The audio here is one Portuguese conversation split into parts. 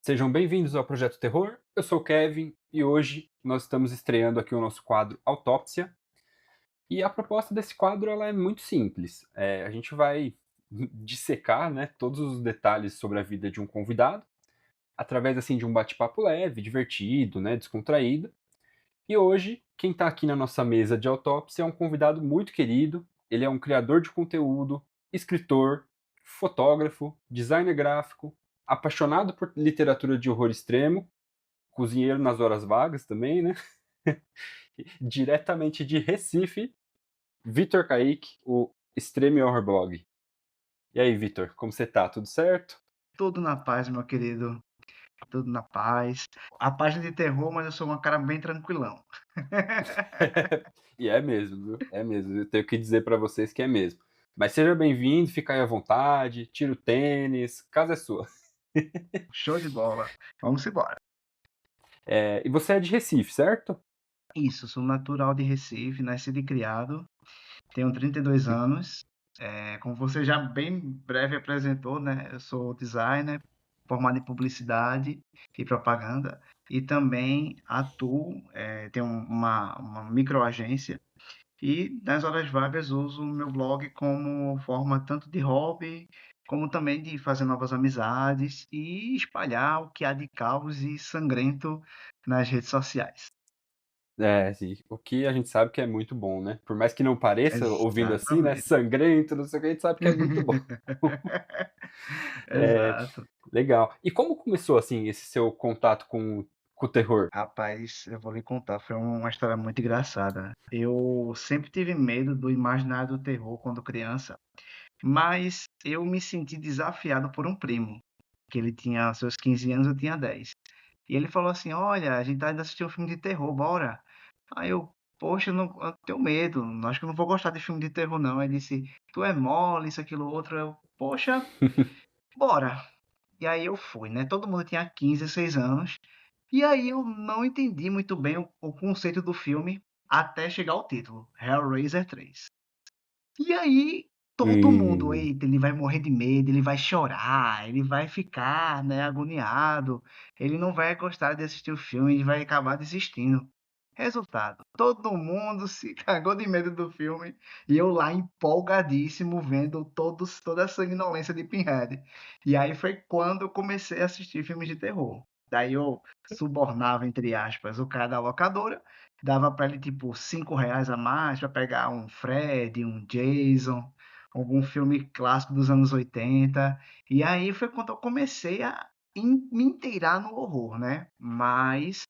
Sejam bem-vindos ao Projeto Terror. Eu sou o Kevin e hoje nós estamos estreando aqui o nosso quadro Autópsia. E a proposta desse quadro ela é muito simples. A gente vai dissecar, né, todos os detalhes sobre a vida de um convidado, através assim de um bate-papo leve, divertido, né, descontraído. E hoje, quem está aqui na nossa mesa de autópsia é um convidado muito querido. Ele é um criador de conteúdo, escritor, fotógrafo, designer gráfico, apaixonado por literatura de horror extremo, cozinheiro nas horas vagas também, né? Diretamente de Recife, Vitor Kaique, o Extreme Horror Blog. E aí, Vitor, como você tá? Tudo certo? Tudo na paz, meu querido. Tudo na paz. A página de terror, mas eu sou um cara bem tranquilão. E é mesmo, viu? É mesmo. Eu tenho que dizer pra vocês que é mesmo. Mas seja bem-vindo, fica aí à vontade, tira o tênis, casa é sua. Show de bola. Vamos embora. E você é de Recife, certo? Isso, sou natural de Recife, nascido e criado. Tenho 32 anos. Como você já bem breve apresentou, né? Eu sou designer, formado em publicidade e propaganda. E também atuo, tenho uma microagência. E nas horas vagas uso o meu blog como forma tanto de hobby, como também de fazer novas amizades e espalhar o que há de caos e sangrento nas redes sociais. Sim. O que a gente sabe que é muito bom, né? Por mais que não pareça, ouvindo assim, né? Exatamente. Sangrento, não sei o que, a gente sabe que é muito bom. É, Exato. legal. E como começou, assim, esse seu contato com o terror? Rapaz, eu vou lhe contar, foi uma história muito engraçada. Eu sempre tive medo do imaginário do terror quando criança, mas eu me senti desafiado por um primo, que ele tinha seus 15 anos, eu tinha 10. E ele falou assim: Olha, a gente tá indo assistir um filme de terror, bora. Aí eu, poxa, eu tenho medo, acho que eu não vou gostar de filme de terror, não. Aí ele disse: Tu é mole, isso, aquilo, outro. Eu, poxa, bora. E aí eu fui, né? Todo mundo tinha 15, 16 anos. E aí eu não entendi muito bem o conceito do filme até chegar ao título, Hellraiser 3. E aí todo mundo, Hum, eita, ele vai morrer de medo, ele vai chorar, ele vai ficar, né, agoniado, ele não vai gostar de assistir o filme, ele vai acabar desistindo. Resultado, todo mundo se cagou de medo do filme e eu lá empolgadíssimo vendo toda a sanguinolência de Pinhead. E aí foi quando eu comecei a assistir filmes de terror. Daí eu subornava, entre aspas, o cara da locadora, dava para ele tipo R$ 5 a mais para pegar um Fred, um Jason, algum filme clássico dos anos 80. E aí foi quando eu comecei a me inteirar no horror, né? Mas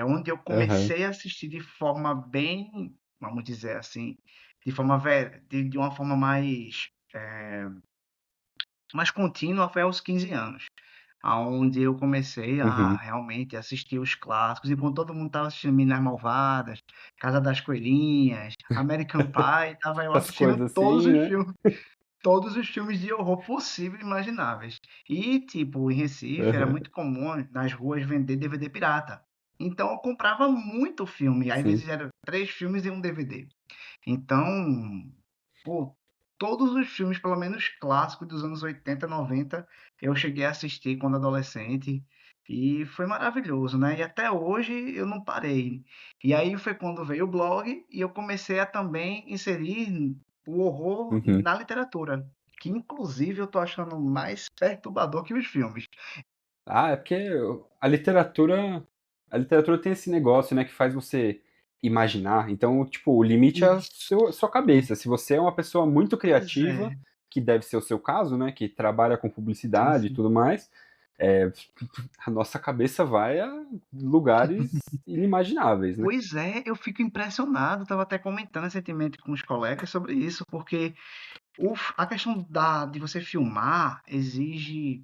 onde eu aham. comecei a assistir de forma bem, vamos dizer assim, de uma forma mais contínua foi aos 15 anos, aonde eu comecei a Uhum. realmente assistir os clássicos, e quando todo mundo estava assistindo Minas Malvadas, Casa das Coelhinhas, American Pie, estava eu As assistindo coisas assim, né? todos os filmes de horror possíveis e imagináveis. E, tipo, em Recife era Aham. muito comum nas ruas vender DVD pirata. Então eu comprava muito filme, às vezes Sim. eram 3 filmes e um DVD. Então, pô, todos os filmes, pelo menos clássicos dos anos 80, 90, eu cheguei a assistir quando adolescente e foi maravilhoso, né? E até hoje eu não parei. E aí foi quando veio o blog e eu comecei a também inserir o horror Uhum. na literatura, que inclusive eu tô achando mais perturbador que os filmes. É porque a literatura, a literatura tem esse negócio, né, que faz você imaginar. Então, tipo, o limite é a Isso, sua cabeça. Se você é uma pessoa muito pois criativa, é. que deve ser o seu caso, né, que trabalha com Sim, publicidade e sim. tudo mais, é, a nossa cabeça vai a lugares inimagináveis, né? Pois é, eu fico impressionado. Estava até comentando recentemente com os colegas sobre isso, porque a questão de você filmar exige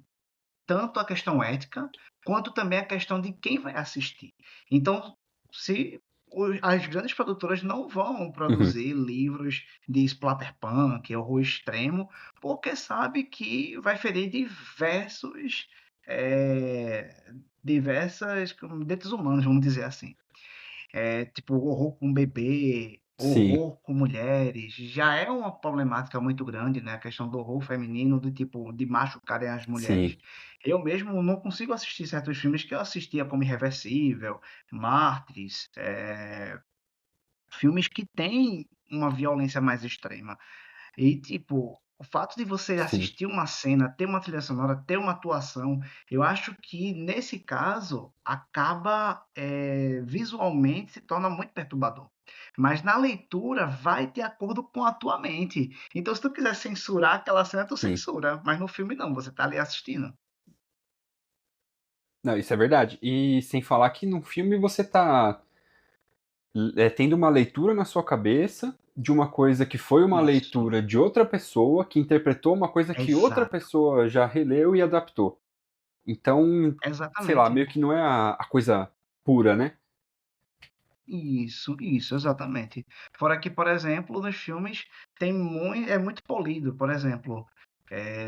tanto a questão ética, quanto também a questão de quem vai assistir. Então, se as grandes produtoras não vão Uhum. produzir livros de splatterpunk, horror extremo, porque sabe que vai ferir diversos diversas direitos humanos, vamos dizer assim. Tipo, horror com bebê, Sim, horror com mulheres, já é uma problemática muito grande, né? A questão do horror feminino, do tipo, de machucarem as mulheres. sim, Eu mesmo não consigo assistir certos filmes que eu assistia, como Irreversível, Mártires, filmes que têm uma violência mais extrema. E, tipo, o fato de você sim, assistir uma cena, ter uma trilha sonora, ter uma atuação, eu acho que nesse caso acaba visualmente se torna muito perturbador. Mas na leitura vai de acordo com a tua mente. Então, se tu quiser censurar aquela cena, tu sim. censura. Mas no filme não, você tá ali assistindo. Não, isso é verdade. E sem falar que no filme você tá tendo uma leitura na sua cabeça de uma coisa que foi uma Isso, leitura de outra pessoa que interpretou uma coisa que outra exato. pessoa já releu e adaptou. Então, sei lá, Exatamente. meio que não é a coisa pura, né? Isso, exatamente. Fora que, por exemplo, nos filmes é muito polido. Por exemplo,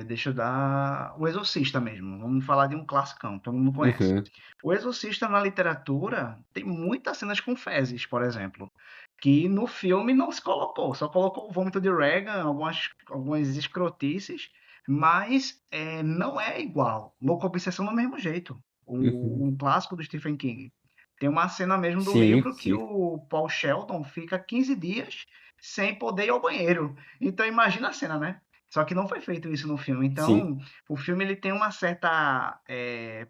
deixa eu dar O Exorcista mesmo. Vamos falar de um classicão, todo mundo conhece. Uhum, O Exorcista na literatura tem muitas cenas com fezes, por exemplo, que no filme não se colocou, só colocou o vômito de Reagan, algumas escrotices, mas não é igual. Louco Obsessão do mesmo jeito. uhum. Um clássico do Stephen King. Tem uma cena mesmo do Sim, livro que sim, o Paul Sheldon fica 15 dias sem poder ir ao banheiro. Então imagina a cena, né? Só que não foi feito isso no filme. sim, Então, o filme ele tem uma certa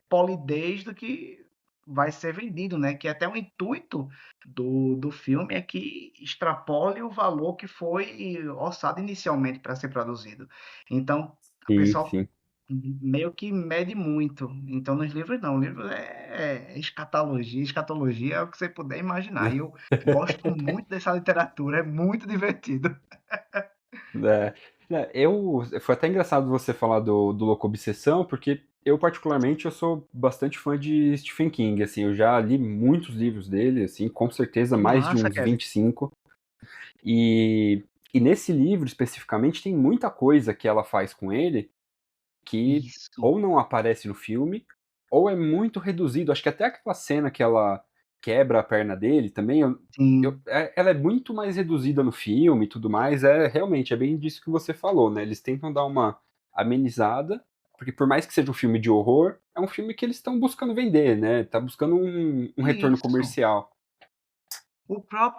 polidez do que vai ser vendido, né? Que até o intuito do filme é que extrapole o valor que foi orçado inicialmente para ser produzido. Então, o sim, pessoal sim. meio que mede muito. Então, nos livros não. O livro é escatologia. Escatologia é o que você puder imaginar. E eu gosto muito dessa literatura. É muito divertido. É, foi até engraçado você falar do Louco Obsessão, porque eu particularmente eu sou bastante fã de Stephen King, assim, eu já li muitos livros dele, assim, com certeza Que mais de massa, uns Kevin. 25. E, e nesse livro especificamente tem muita coisa que ela faz com ele que Isso. ou não aparece no filme, ou é muito reduzido. Acho que até aquela cena que ela quebra a perna dele também, Sim. ela é muito mais reduzida no filme e tudo mais. Realmente, é bem disso que você falou, né? Eles tentam dar uma amenizada, porque por mais que seja um filme de horror, é um filme que eles estão buscando vender, né? Tá buscando um retorno Isso. comercial.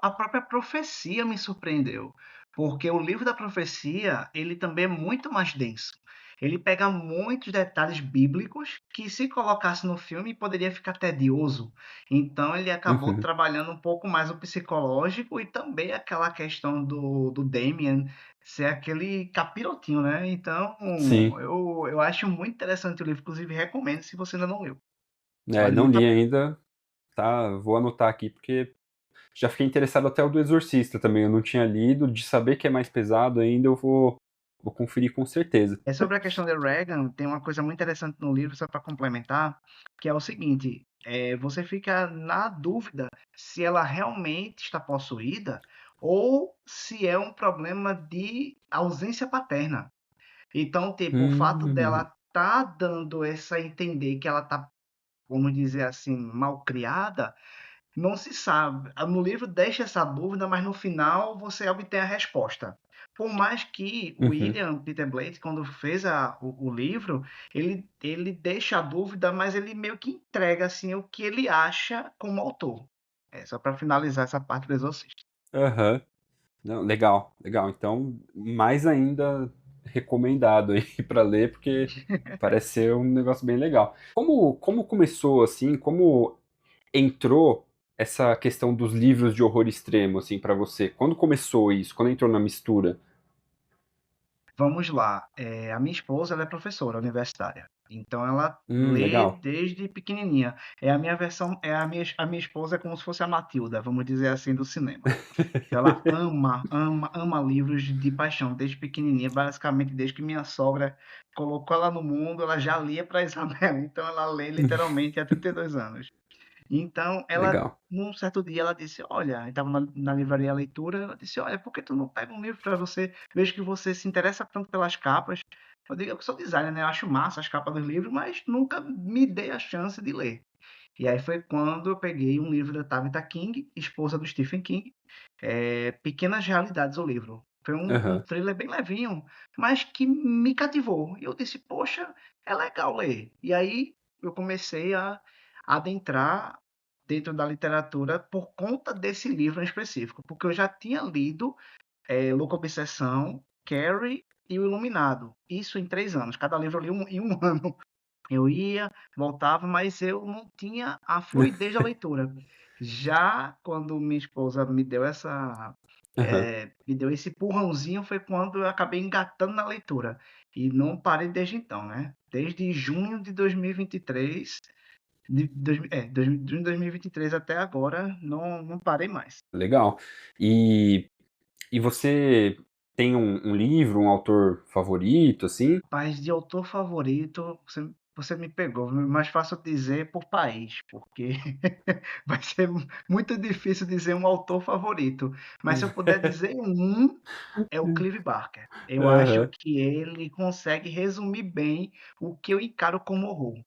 A própria profecia me surpreendeu, porque o livro da profecia, ele também é muito mais denso. Ele pega muitos detalhes bíblicos que, se colocasse no filme, poderia ficar tedioso. Então, ele acabou Uhum. trabalhando um pouco mais o psicológico e também aquela questão do Damien ser aquele capirotinho, né? Então, Sim. eu acho muito interessante o livro, inclusive recomendo se você ainda não leu. É, Vale não muito a li pena. ainda, tá? Vou anotar aqui porque já fiquei interessado até o do Exorcista também. Eu não tinha lido, de saber que é mais pesado ainda, vou conferir com certeza. Sobre a questão de Reagan, tem uma coisa muito interessante no livro, só para complementar, que é o seguinte: você fica na dúvida se ela realmente está possuída ou se é um problema de ausência paterna. Então, tipo, o fato Hum, dela tá dando essa a entender que ela tá, vamos dizer assim, mal criada, não se sabe. No livro deixa essa dúvida, mas no final você obtém a resposta. Por mais que o uhum, William Peter Blatty, quando fez o livro, ele deixa a dúvida, mas ele meio que entrega assim o que ele acha como autor. Só para finalizar essa parte do Exorcista. aham. Não, legal, legal. Então, mais ainda recomendado aí para ler, porque parece ser um negócio bem legal. Como começou, assim, como entrou essa questão dos livros de horror extremo, assim, para você? Quando começou isso? Quando entrou na mistura? Vamos lá. A minha esposa, ela é professora universitária. Então ela lê Legal. desde pequenininha. É a minha versão, a minha esposa é como se fosse a Matilda, vamos dizer assim, do cinema. Então ela ama livros de paixão desde pequenininha, basicamente desde que minha sogra colocou ela no mundo, ela já lia para Isabela. Então ela lê literalmente há 32 anos. Então, ela, Legal. num certo dia, ela disse: Olha, estava na livraria leitura. Ela disse: Olha, por que tu não pega um livro para você? Vejo que você se interessa tanto pelas capas. Eu digo que eu sou designer, né? Eu acho massa as capas dos livros, mas nunca me dei a chance de ler. E aí foi quando eu peguei um livro da Tabitha King, esposa do Stephen King, Pequenas Realidades, o livro. Foi um Aham. thriller bem levinho, mas que me cativou. E eu disse, poxa, é legal ler. E aí eu comecei a adentrar dentro da literatura por conta desse livro em específico, porque eu já tinha lido Louca Obsessão, Carrie e O Iluminado. Isso em 3 anos. Cada livro eu li em um ano. Eu ia, voltava, mas eu não tinha a fluidez da leitura. Já quando minha esposa Aham. me deu esse empurrãozinho, foi quando eu acabei engatando na leitura. E não parei desde então, né? Desde junho de 2023, junho de 2023 até agora, não parei mais. Legal. E, e você tem um livro, um autor favorito, assim? País de autor favorito, você me pegou. Mais fácil dizer por país, porque vai ser muito difícil dizer um autor favorito. Mas se eu puder dizer um, é o Clive Barker. Eu acho Aham. que ele consegue resumir bem o que eu encaro como horror,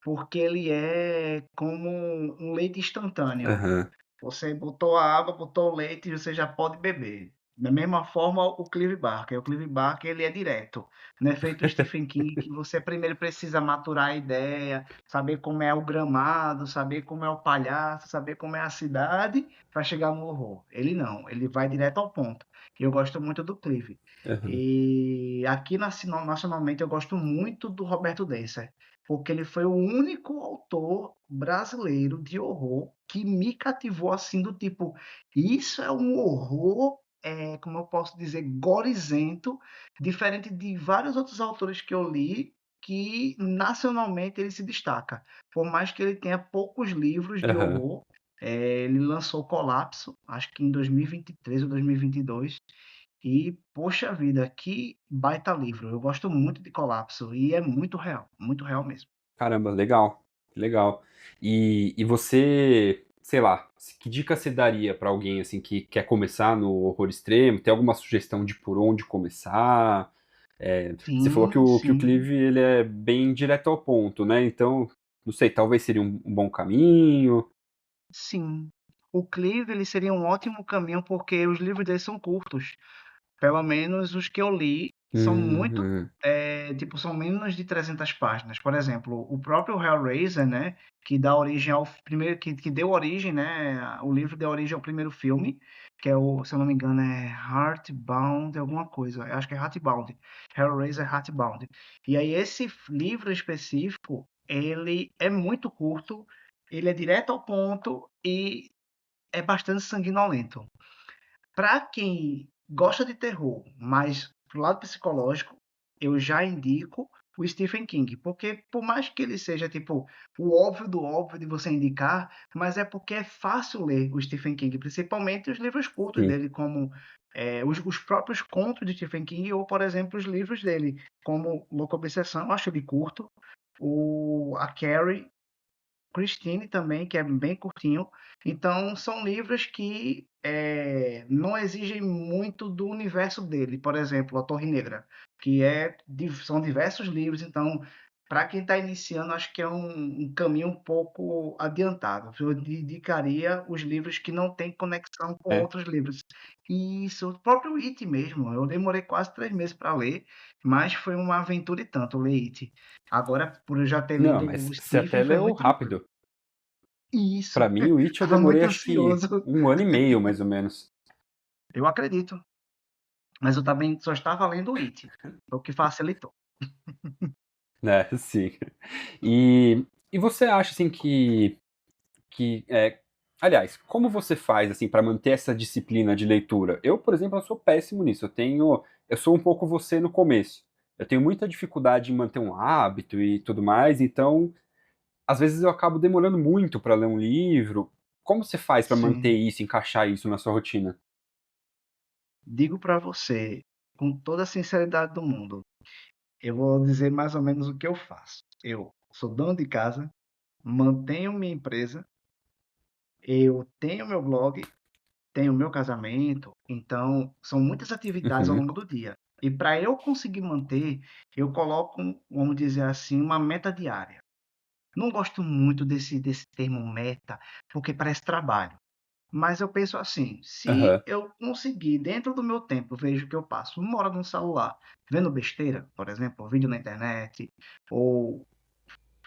porque ele é como um leite instantâneo. Aham. Você botou a água, botou o leite e você já pode beber. Da mesma forma, o Clive Barker. O Clive Barker, ele é direto. Não é feito o Stephen King, que você primeiro precisa maturar a ideia, saber como é o gramado, saber como é o palhaço, saber como é a cidade, para chegar no horror. Ele não, ele vai direto ao ponto. E eu gosto muito do Clive. Aham. E aqui nacionalmente eu gosto muito do Roberto Dencer, porque ele foi o único autor brasileiro de horror que me cativou assim do tipo, isso é um horror, como eu posso dizer, gorizento, diferente de vários outros autores que eu li, que nacionalmente ele se destaca. Por mais que ele tenha poucos livros de Aham. horror, ele lançou Colapso, acho que em 2023 ou 2022, e, poxa vida, que baita livro. Eu gosto muito de Colapso e é muito real mesmo. Caramba, legal. Legal. E você, sei lá, que dica você daria pra alguém assim que quer começar no horror extremo? Tem alguma sugestão de por onde começar? Você falou que Sim, o sim, Clive ele é bem direto ao ponto, né? Então, não sei, talvez seria um bom caminho. sim. O Clive, ele seria um ótimo caminho porque os livros dele são curtos. Pelo menos os que eu li são muito, Uhum. tipo, são menos de 300 páginas. Por exemplo, o próprio Hellraiser, né, que dá origem ao primeiro, que deu origem, né, o livro deu origem ao primeiro filme, que é o, se eu não me engano, é Heartbound, alguma coisa. Eu acho que é Heartbound. Hellraiser Heartbound. E aí esse livro específico, ele é muito curto, ele é direto ao ponto e é bastante sanguinolento. Para quem gosta de terror, mas pro lado psicológico, eu já indico o Stephen King, porque por mais que ele seja tipo o óbvio do óbvio de você indicar, mas é porque é fácil ler o Stephen King, principalmente os livros curtos Sim. dele, como os próprios contos de Stephen King, ou por exemplo os livros dele, como Louca Obsessão, eu acho ele curto, a Carrie, Christine também, que é bem curtinho. Então, são livros que não exigem muito do universo dele. Por exemplo, A Torre Negra, que são diversos livros. Então, para quem está iniciando, acho que é um caminho um pouco adiantado. Eu indicaria os livros que não têm conexão com É. outros livros. Isso, o próprio It mesmo. Eu demorei quase 3 meses para ler, mas foi uma aventura e tanto ler It. Agora, por eu já ter Não, lido mas o você até Stephen, foi leu muito tranquilo. rápido. Pra Isso. mim, o It eu Tava muito demorei acho que ansioso. 1 ano e meio, mais ou menos. Eu acredito. Mas eu também só estava lendo o It. O que facilitou. Né, sim. E você acha assim que aliás, como você faz assim para manter essa disciplina de leitura? Eu, por exemplo, eu sou péssimo nisso. Eu sou um pouco você no começo. Eu tenho muita dificuldade em manter um hábito e tudo mais, então às vezes eu acabo demorando muito para ler um livro. Como você faz para manter Sim. isso, encaixar isso na sua rotina? Digo para você, com toda a sinceridade do mundo, eu vou dizer mais ou menos o que eu faço. Eu sou dono de casa, mantenho minha empresa, eu tenho meu blog, tenho meu casamento, então são muitas atividades ao Uhum. longo do dia. E para eu conseguir manter, eu coloco, vamos dizer assim, uma meta diária. Não gosto muito desse termo meta, porque parece trabalho. Mas eu penso assim, se Aham. eu conseguir, dentro do meu tempo, vejo que eu passo 1 hora no celular vendo besteira, por exemplo, vídeo na internet, ou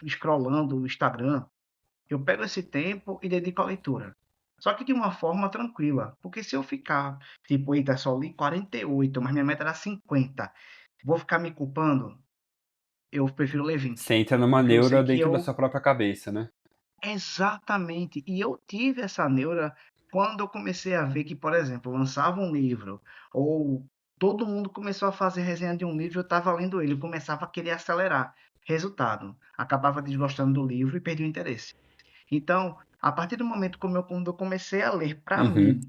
scrollando o Instagram, eu pego esse tempo e dedico à leitura. Só que de uma forma tranquila, porque se eu ficar, tipo, eita, só li 48, mas minha meta era 50, vou ficar me culpando, eu prefiro ler 20, Você entra numa porque eu sei neura que dentro da eu. sua própria cabeça, né? Exatamente. E eu tive essa neura quando eu comecei a ver que, por exemplo, lançava um livro, ou todo mundo começou a fazer resenha de um livro, eu estava lendo ele, eu começava a querer acelerar. Resultado, acabava desgostando do livro e perdi o interesse. Então, a partir do momento quando eu comecei a ler para Uhum. mim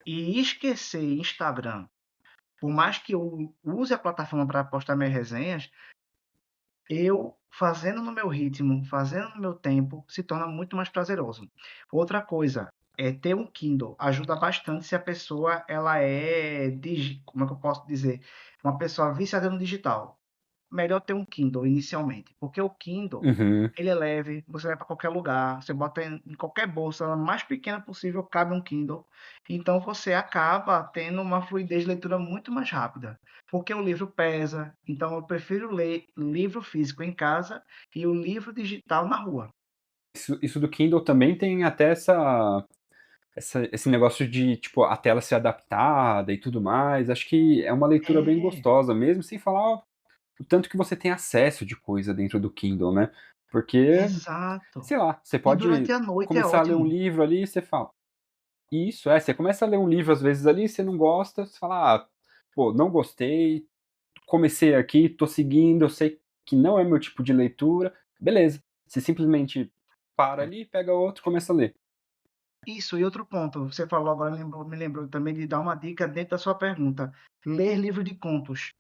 e esquecer Instagram, por mais que eu use a plataforma para postar minhas resenhas, eu fazendo no meu ritmo, fazendo no meu tempo, se torna muito mais prazeroso. Outra coisa, é ter um Kindle ajuda bastante se a pessoa ela é, como é que eu posso dizer, uma pessoa viciada no digital. Melhor ter um Kindle inicialmente, porque o Kindle Uhum. ele é leve, você vai para qualquer lugar, você bota em qualquer bolsa, a mais pequena possível, cabe um Kindle. Então você acaba tendo uma fluidez de leitura muito mais rápida, porque o livro pesa. Então eu prefiro ler livro físico em casa e o livro digital na rua. Isso do Kindle também tem até esse negócio de, tipo, a tela ser adaptada e tudo mais. Acho que é uma leitura bem É, gostosa, mesmo sem falar o tanto que você tem acesso de coisa dentro do Kindle, né? Porque, exato. sei lá, você E durante pode a noite é começar a ler um ótimo. livro ali e você fala. Isso, você começa a ler um livro às vezes ali, você não gosta, você fala, pô, não gostei, comecei aqui, tô seguindo, eu sei que não é meu tipo de leitura, beleza. Você simplesmente para É. ali, pega outro, começa a ler. Isso, e outro ponto, você falou agora, me lembrou também de dar uma dica dentro da sua pergunta. Ler livro de contos.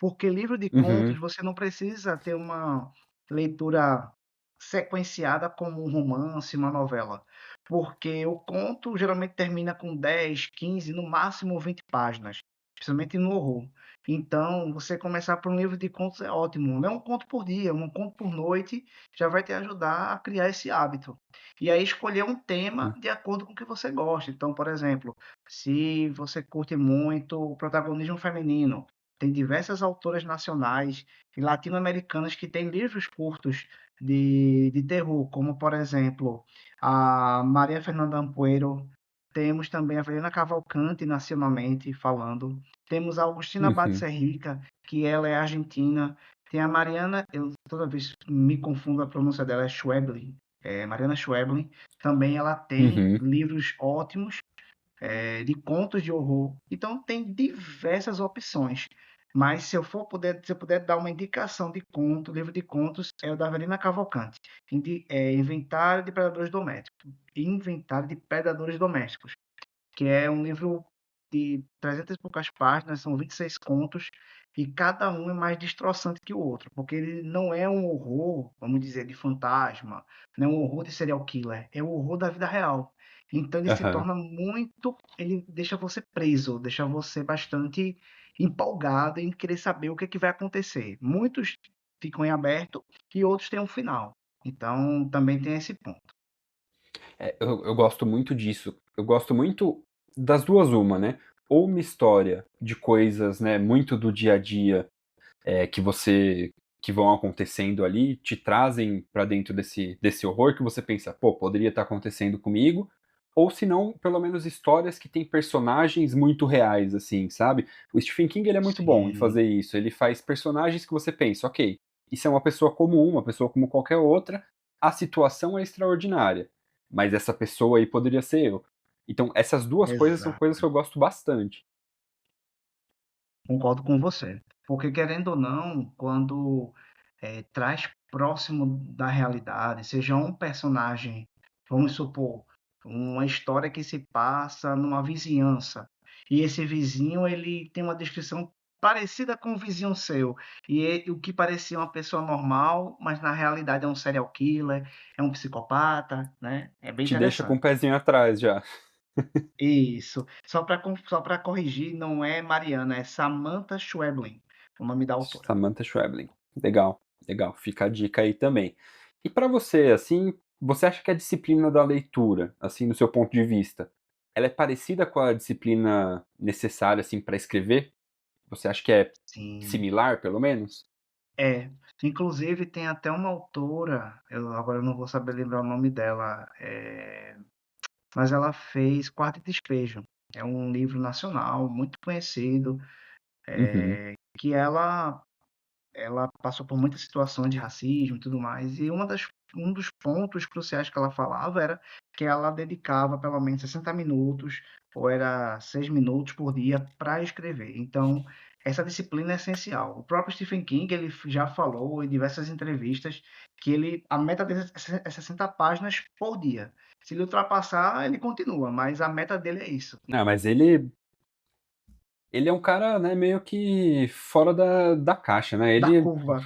Porque livro de contos Uhum, você não precisa ter uma leitura sequenciada como um romance, uma novela. Porque o conto geralmente termina com 10, 15, no máximo 20 páginas, principalmente no horror. Então, você começar por um livro de contos é ótimo. Não é um conto por dia, um conto por noite já vai te ajudar a criar esse hábito. E aí escolher um tema de acordo com o que você gosta. Então, por exemplo, se você curte muito o protagonismo feminino, tem diversas autoras nacionais e latino-americanas que têm livros curtos de terror, como, por exemplo, a Maria Fernanda Ampuero. Temos também a Helena Cavalcante, nacionalmente falando. Temos a Agustina uhum, Batzerrica, que ela é argentina. Tem a Mariana, eu toda vez me confundo a pronúncia dela, é Schweblin, Mariana Schweblin. Também ela tem uhum. livros ótimos, de contos de horror. Então tem diversas opções. Mas se eu puder dar uma indicação de conto, livro de contos, é o da Avelina Cavalcante. Inventário de Predadores Domésticos. Inventário de Predadores Domésticos, que é um livro de 300 e poucas páginas, são 26 contos, e cada um é mais destroçante que o outro, porque ele não é um horror, vamos dizer, de fantasma, não é um horror de serial killer, é o horror da vida real. Então ele se Aham. torna muito, ele deixa você preso, deixa você bastante empolgado em querer saber o que é que vai acontecer. Muitos ficam em aberto e outros têm um final. Então também tem esse ponto. Eu gosto muito disso. Eu gosto muito das duas, uma, né? Ou uma história de coisas, né, muito do dia a dia, que vão acontecendo ali, te trazem pra dentro desse horror que você pensa, pô, poderia estar acontecendo comigo. Ou se não, pelo menos histórias que têm personagens muito reais, assim, sabe? O Stephen King, ele é muito bom em Sim, fazer isso. Ele faz personagens que você pensa, ok, isso é uma pessoa comum, uma pessoa como qualquer outra, a situação é extraordinária, mas essa pessoa aí poderia ser eu. Então, essas duas coisas são coisas exato. que eu gosto bastante. Concordo com você. Porque, querendo ou não, quando traz próximo da realidade, seja um personagem, vamos supor, uma história que se passa numa vizinhança, e esse vizinho ele tem uma descrição parecida com o vizinho seu, o que parecia uma pessoa normal, mas na realidade é um serial killer, é um psicopata, né? É bem Te deixa com o interessante. pezinho atrás já. Isso. Só para corrigir, não é Mariana, é Samantha Schweblin. o nome da autora. Samantha Schweblin. Legal, legal. Fica a dica aí também. E para você, assim, você acha que a disciplina da leitura, assim, no seu ponto de vista, ela é parecida com a disciplina necessária, assim, para escrever? Você acha que é Sim. similar, pelo menos? É, inclusive tem até uma autora, eu agora não vou saber lembrar o nome dela, mas ela fez Quarto e Despejo. É um livro nacional muito conhecido, Uhum. que ela passou por muitas situações de racismo e tudo mais, e um dos pontos cruciais que ela falava era que ela dedicava pelo menos 60 minutos, ou era 6 minutos por dia para escrever. Então, essa disciplina é essencial. O próprio Stephen King, ele já falou em diversas entrevistas que a meta dele é 60 páginas por dia. Se ele ultrapassar, ele continua, mas a meta dele é isso, Ah, mas ele é um cara, né, meio que fora da caixa, né? da Ele curva.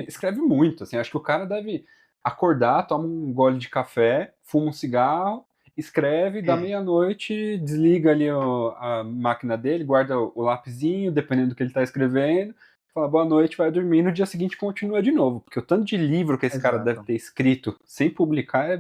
escreve muito, assim. Acho que o cara deve acordar, toma um gole de café, fuma um cigarro, escreve, da É, meia-noite, desliga ali a máquina dele, guarda o lapisinho, dependendo do que ele tá escrevendo, fala boa noite, vai dormir, no dia seguinte continua de novo. Porque o tanto de livro que esse cara deve exato. ter escrito sem publicar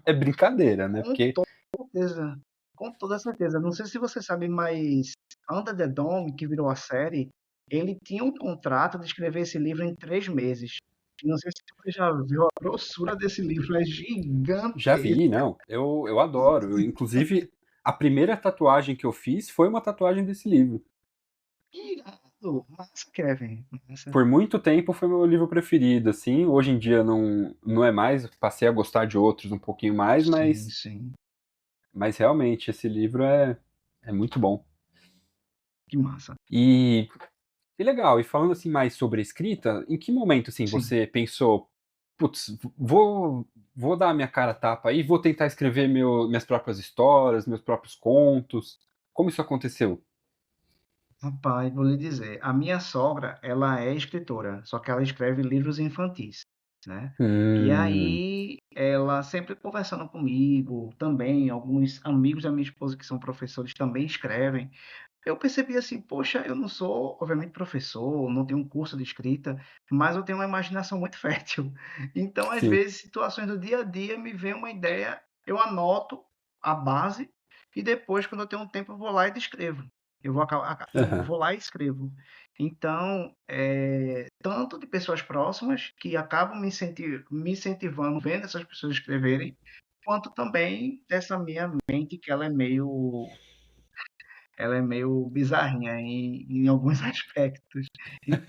é brincadeira, né? Com Porque. certeza, com toda certeza. Não sei se você sabe, mas Under the Dome, que virou a série, ele tinha um contrato de escrever esse livro em 3 meses. Não sei se você já viu a grossura desse livro, é Já gigantesco. vi, não. Eu adoro. Inclusive, a primeira tatuagem que eu fiz foi uma tatuagem desse livro. Irado. Massa, Kevin. Massa. Por muito tempo foi meu livro preferido, assim. Hoje em dia não é mais, passei a gostar de outros um pouquinho mais, Sim, mas, sim. mas realmente esse livro é muito bom. Que massa. E, e legal, e falando assim mais sobre a escrita, em que momento assim Sim. você pensou, putz, vou dar a minha cara a tapa aí, vou tentar escrever minhas próprias histórias, meus próprios contos? Como isso aconteceu? Rapaz, vou lhe dizer, a minha sogra, ela é escritora, só que ela escreve livros infantis, né? E Hum, aí, ela sempre conversando comigo, também, alguns amigos da minha esposa que são professores também escrevem. Eu percebi assim, poxa, eu não sou, obviamente, professor, não tenho um curso de escrita, mas eu tenho uma imaginação muito fértil. Então, às sim. vezes, situações do dia a dia me vem uma ideia, eu anoto a base e depois, quando eu tenho um tempo, eu vou lá e descrevo. Eu Aham. vou lá e escrevo. Então, tanto de pessoas próximas que acabam me incentivando, vendo essas pessoas escreverem, quanto também dessa minha mente que ela é meio bizarrinha em alguns aspectos. E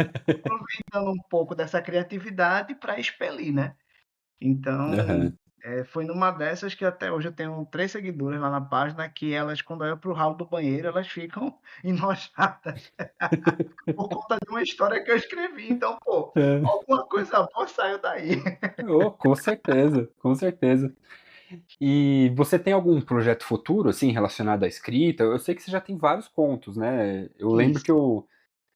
aproveitando um pouco dessa criatividade para expelir, né. Então, Aham. foi numa dessas que até hoje eu tenho 3 seguidoras lá na página que elas, quando eu para o ralo do banheiro, elas ficam enojadas por conta de uma história que eu escrevi. Então, pô, É. alguma coisa boa saiu daí. Oh, com certeza, com certeza. E você tem algum projeto futuro, assim, relacionado à escrita? Eu sei que você já tem vários contos, né? Eu lembro que Isso, eu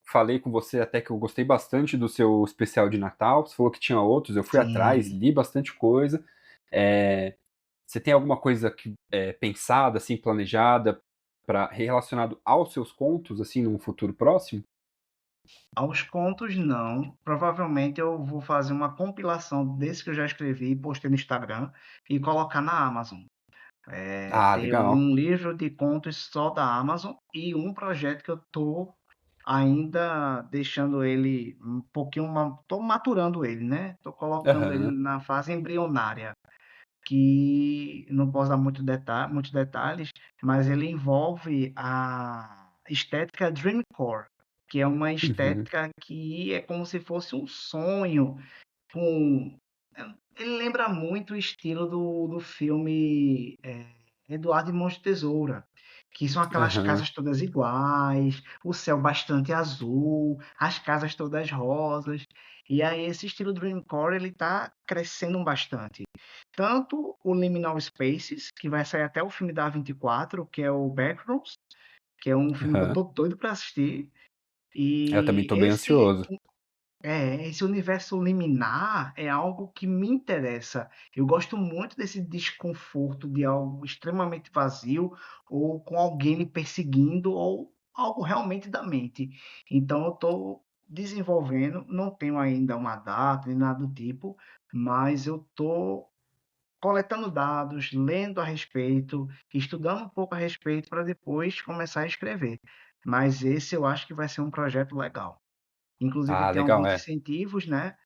falei com você até que eu gostei bastante do seu especial de Natal. Você falou que tinha outros, eu fui atrás, sim. li bastante coisa. É, você tem alguma coisa pensada, assim, planejada, relacionado aos seus contos, assim, num futuro próximo? Aos contos não, provavelmente eu vou fazer uma compilação desse que eu já escrevi e postei no Instagram e colocar na Amazon. Ah, Ter legal. um livro de contos só da Amazon e um projeto que eu tô ainda deixando ele um pouquinho, tô maturando ele, né? Tô colocando ele Aham. na fase embrionária, que não posso dar muitos detalhes, mas ele envolve a estética Dreamcore, que é uma Uhum. estética que é como se fosse um sonho com ele lembra muito o estilo do filme, Eduardo e Mãos de Tesoura, que são aquelas Aham. casas todas iguais, o céu bastante azul, as casas todas rosas. E aí esse estilo Dreamcore ele tá crescendo bastante. Tanto o Liminal Spaces, que vai sair até o filme da A24, que é o Backrooms, que é um filme que eu Aham. tô doido para assistir. Eu também E tô bem ansioso. esse universo liminar é algo que me interessa. Eu gosto muito desse desconforto de algo extremamente vazio, ou com alguém me perseguindo, ou algo realmente da mente. Então eu estou desenvolvendo, não tenho ainda uma data nem nada do tipo, mas eu estou coletando dados, lendo a respeito, estudando um pouco a respeito para depois começar a escrever. Mas esse eu acho que vai ser um projeto legal. Inclusive Ah, tem legal, alguns é. incentivos, né?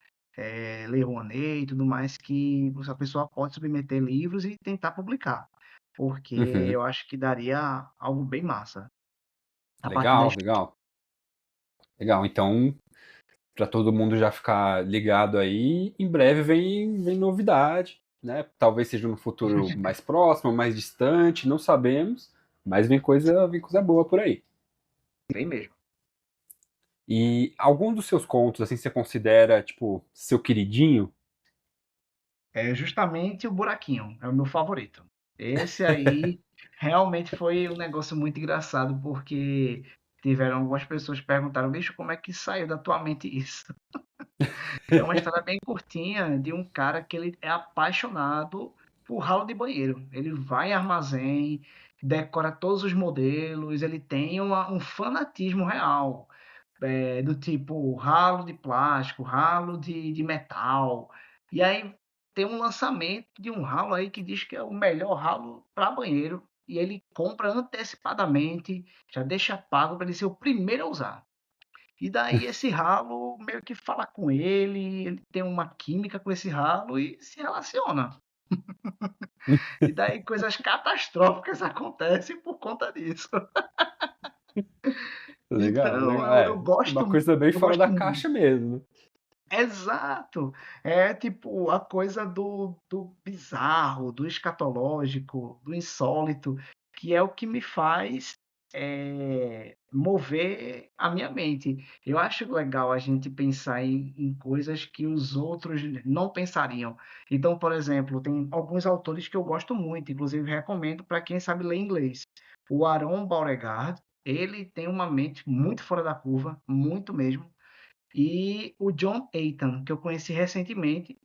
Lei Rouanet e tudo mais, que a pessoa pode submeter livros e tentar publicar, porque Uhum. eu acho que daria algo bem massa a partir da Legal, legal. Legal. Então, para todo mundo já ficar ligado aí, em breve vem novidade, né? Talvez seja no futuro mais próximo, mais distante, não sabemos, mas vem coisa boa por aí. bem mesmo. E algum dos seus contos, assim, você considera, tipo, seu queridinho? É justamente o Buraquinho, é o meu favorito. Esse aí realmente foi um negócio muito engraçado, porque tiveram algumas pessoas que perguntaram, bicho, como é que saiu da tua mente isso? É uma história bem curtinha de um cara que ele é apaixonado por ralo de banheiro. Ele vai em armazém, decora todos os modelos, ele tem um fanatismo real, do tipo ralo de plástico, ralo de metal. E aí tem um lançamento de um ralo aí que diz que é o melhor ralo para banheiro. E ele compra antecipadamente, já deixa pago para ele ser o primeiro a usar. E daí esse ralo meio que fala com ele tem uma química com esse ralo e se relaciona. E daí coisas catastróficas acontecem por conta disso. Legal, Então legal. eu É, uma coisa bem eu fora gosto da muito. caixa mesmo, né? Exato. É tipo a coisa do bizarro, do escatológico, do insólito, que é o que me faz mover a minha mente. Eu acho legal a gente pensar em coisas que os outros não pensariam. Então, por exemplo, tem alguns autores que eu gosto muito, inclusive recomendo para quem sabe ler inglês. O Aaron Beauregard, ele tem uma mente muito fora da curva, muito mesmo. E o John Aiton, que eu conheci recentemente,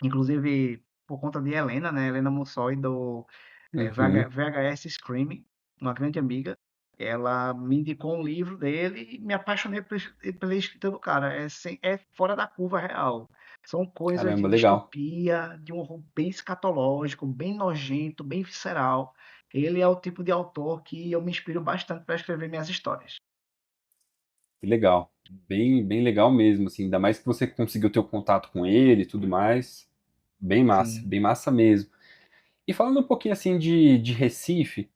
inclusive por conta de Helena, né? Helena Mussoi do Uhum. VHS Screaming, uma grande amiga. Ela me indicou um livro dele e me apaixonei pela escrita do cara. É fora da curva real. São coisas de Caramba, legal. distopia, de um horror bem escatológico, bem nojento, bem visceral. Ele é o tipo de autor que eu me inspiro bastante para escrever minhas histórias. Que legal. Bem legal mesmo, assim. Ainda mais que você conseguiu ter o contato com ele e tudo mais. Sim. Bem massa mesmo. E falando um pouquinho assim de Recife,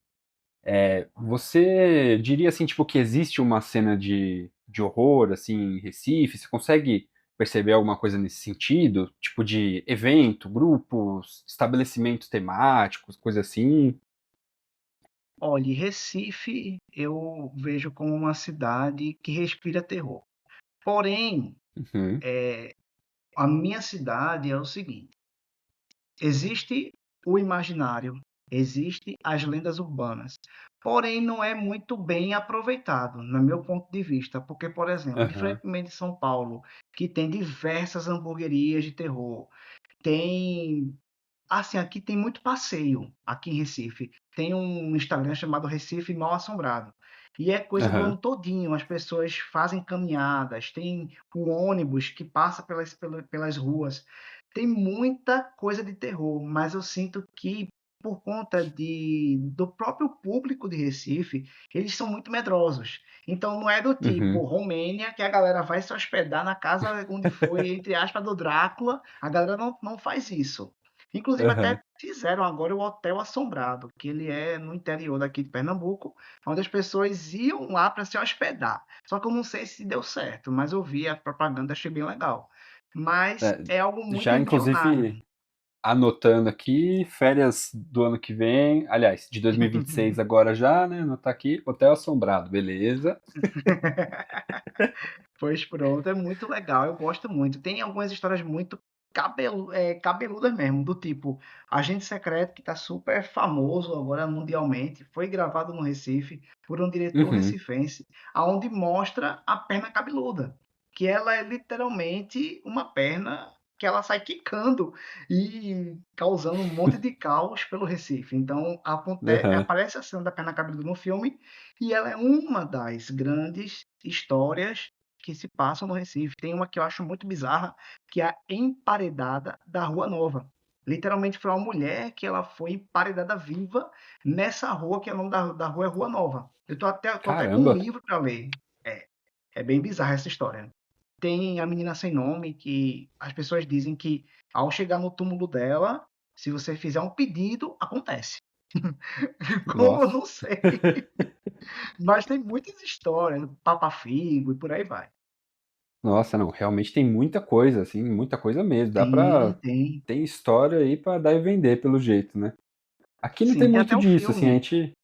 você diria assim, tipo, que existe uma cena de horror assim em Recife? Você consegue perceber alguma coisa nesse sentido? Tipo de evento, grupos, estabelecimentos temáticos, coisa assim? Olhe, Recife eu vejo como uma cidade que respira terror. Porém, Uhum, a minha cidade é o seguinte: existe o imaginário, existe as lendas urbanas, porém não é muito bem aproveitado, no meu ponto de vista, porque, por exemplo, aham, diferentemente de São Paulo, que tem diversas hamburguerias de terror, tem assim, aqui tem muito passeio, aqui em Recife. Tem um Instagram chamado Recife Mal Assombrado. E é coisa do ano aham, todinho. As pessoas fazem caminhadas, tem o ônibus que passa pelas ruas. Tem muita coisa de terror, mas eu sinto que por conta do próprio público de Recife, eles são muito medrosos. Então não é do tipo uhum, Romênia, que a galera vai se hospedar na casa onde foi, entre aspas, do Drácula. A galera não faz isso. Inclusive aham. até fizeram agora o Hotel Assombrado, que ele é no interior daqui de Pernambuco, onde as pessoas iam lá para se hospedar. Só que eu não sei se deu certo, mas eu vi a propaganda, achei bem legal. Mas É, é algo muito já embrionário. inclusive anotando aqui, férias do ano que vem, aliás, de 2026 agora já, né? Anotar aqui, Hotel Assombrado, beleza? Pois pronto, é muito legal, eu gosto muito. Tem algumas histórias muito cabeludas mesmo, do tipo Agente Secreto, que está super famoso agora mundialmente, foi gravado no Recife por um diretor Uhum, recifense, aonde mostra a perna cabeluda, que ela é literalmente uma perna. que ela sai quicando e causando um monte de caos pelo Recife. Então, Aham. aparece a cena da perna cabeluda no filme e ela é uma das grandes histórias que se passam no Recife. Tem uma que eu acho muito bizarra, que é a emparedada da Rua Nova. Literalmente foi uma mulher que ela foi emparedada viva nessa rua, que é o nome da rua é Rua Nova. Tô até com um Caramba. livro para ler. É, é bem bizarra essa história. Tem a menina sem nome, que as pessoas dizem que ao chegar no túmulo dela, se você fizer um pedido, acontece. Como eu Nossa. não sei. Mas tem muitas histórias, Papa Figo e por aí vai. Nossa, não, realmente tem muita coisa, assim, muita coisa mesmo. Dá Tem, pra. tem. Tem história aí pra dar e vender, pelo jeito, né? Aqui não tem Sim, tem muito até o disso, assim, filme.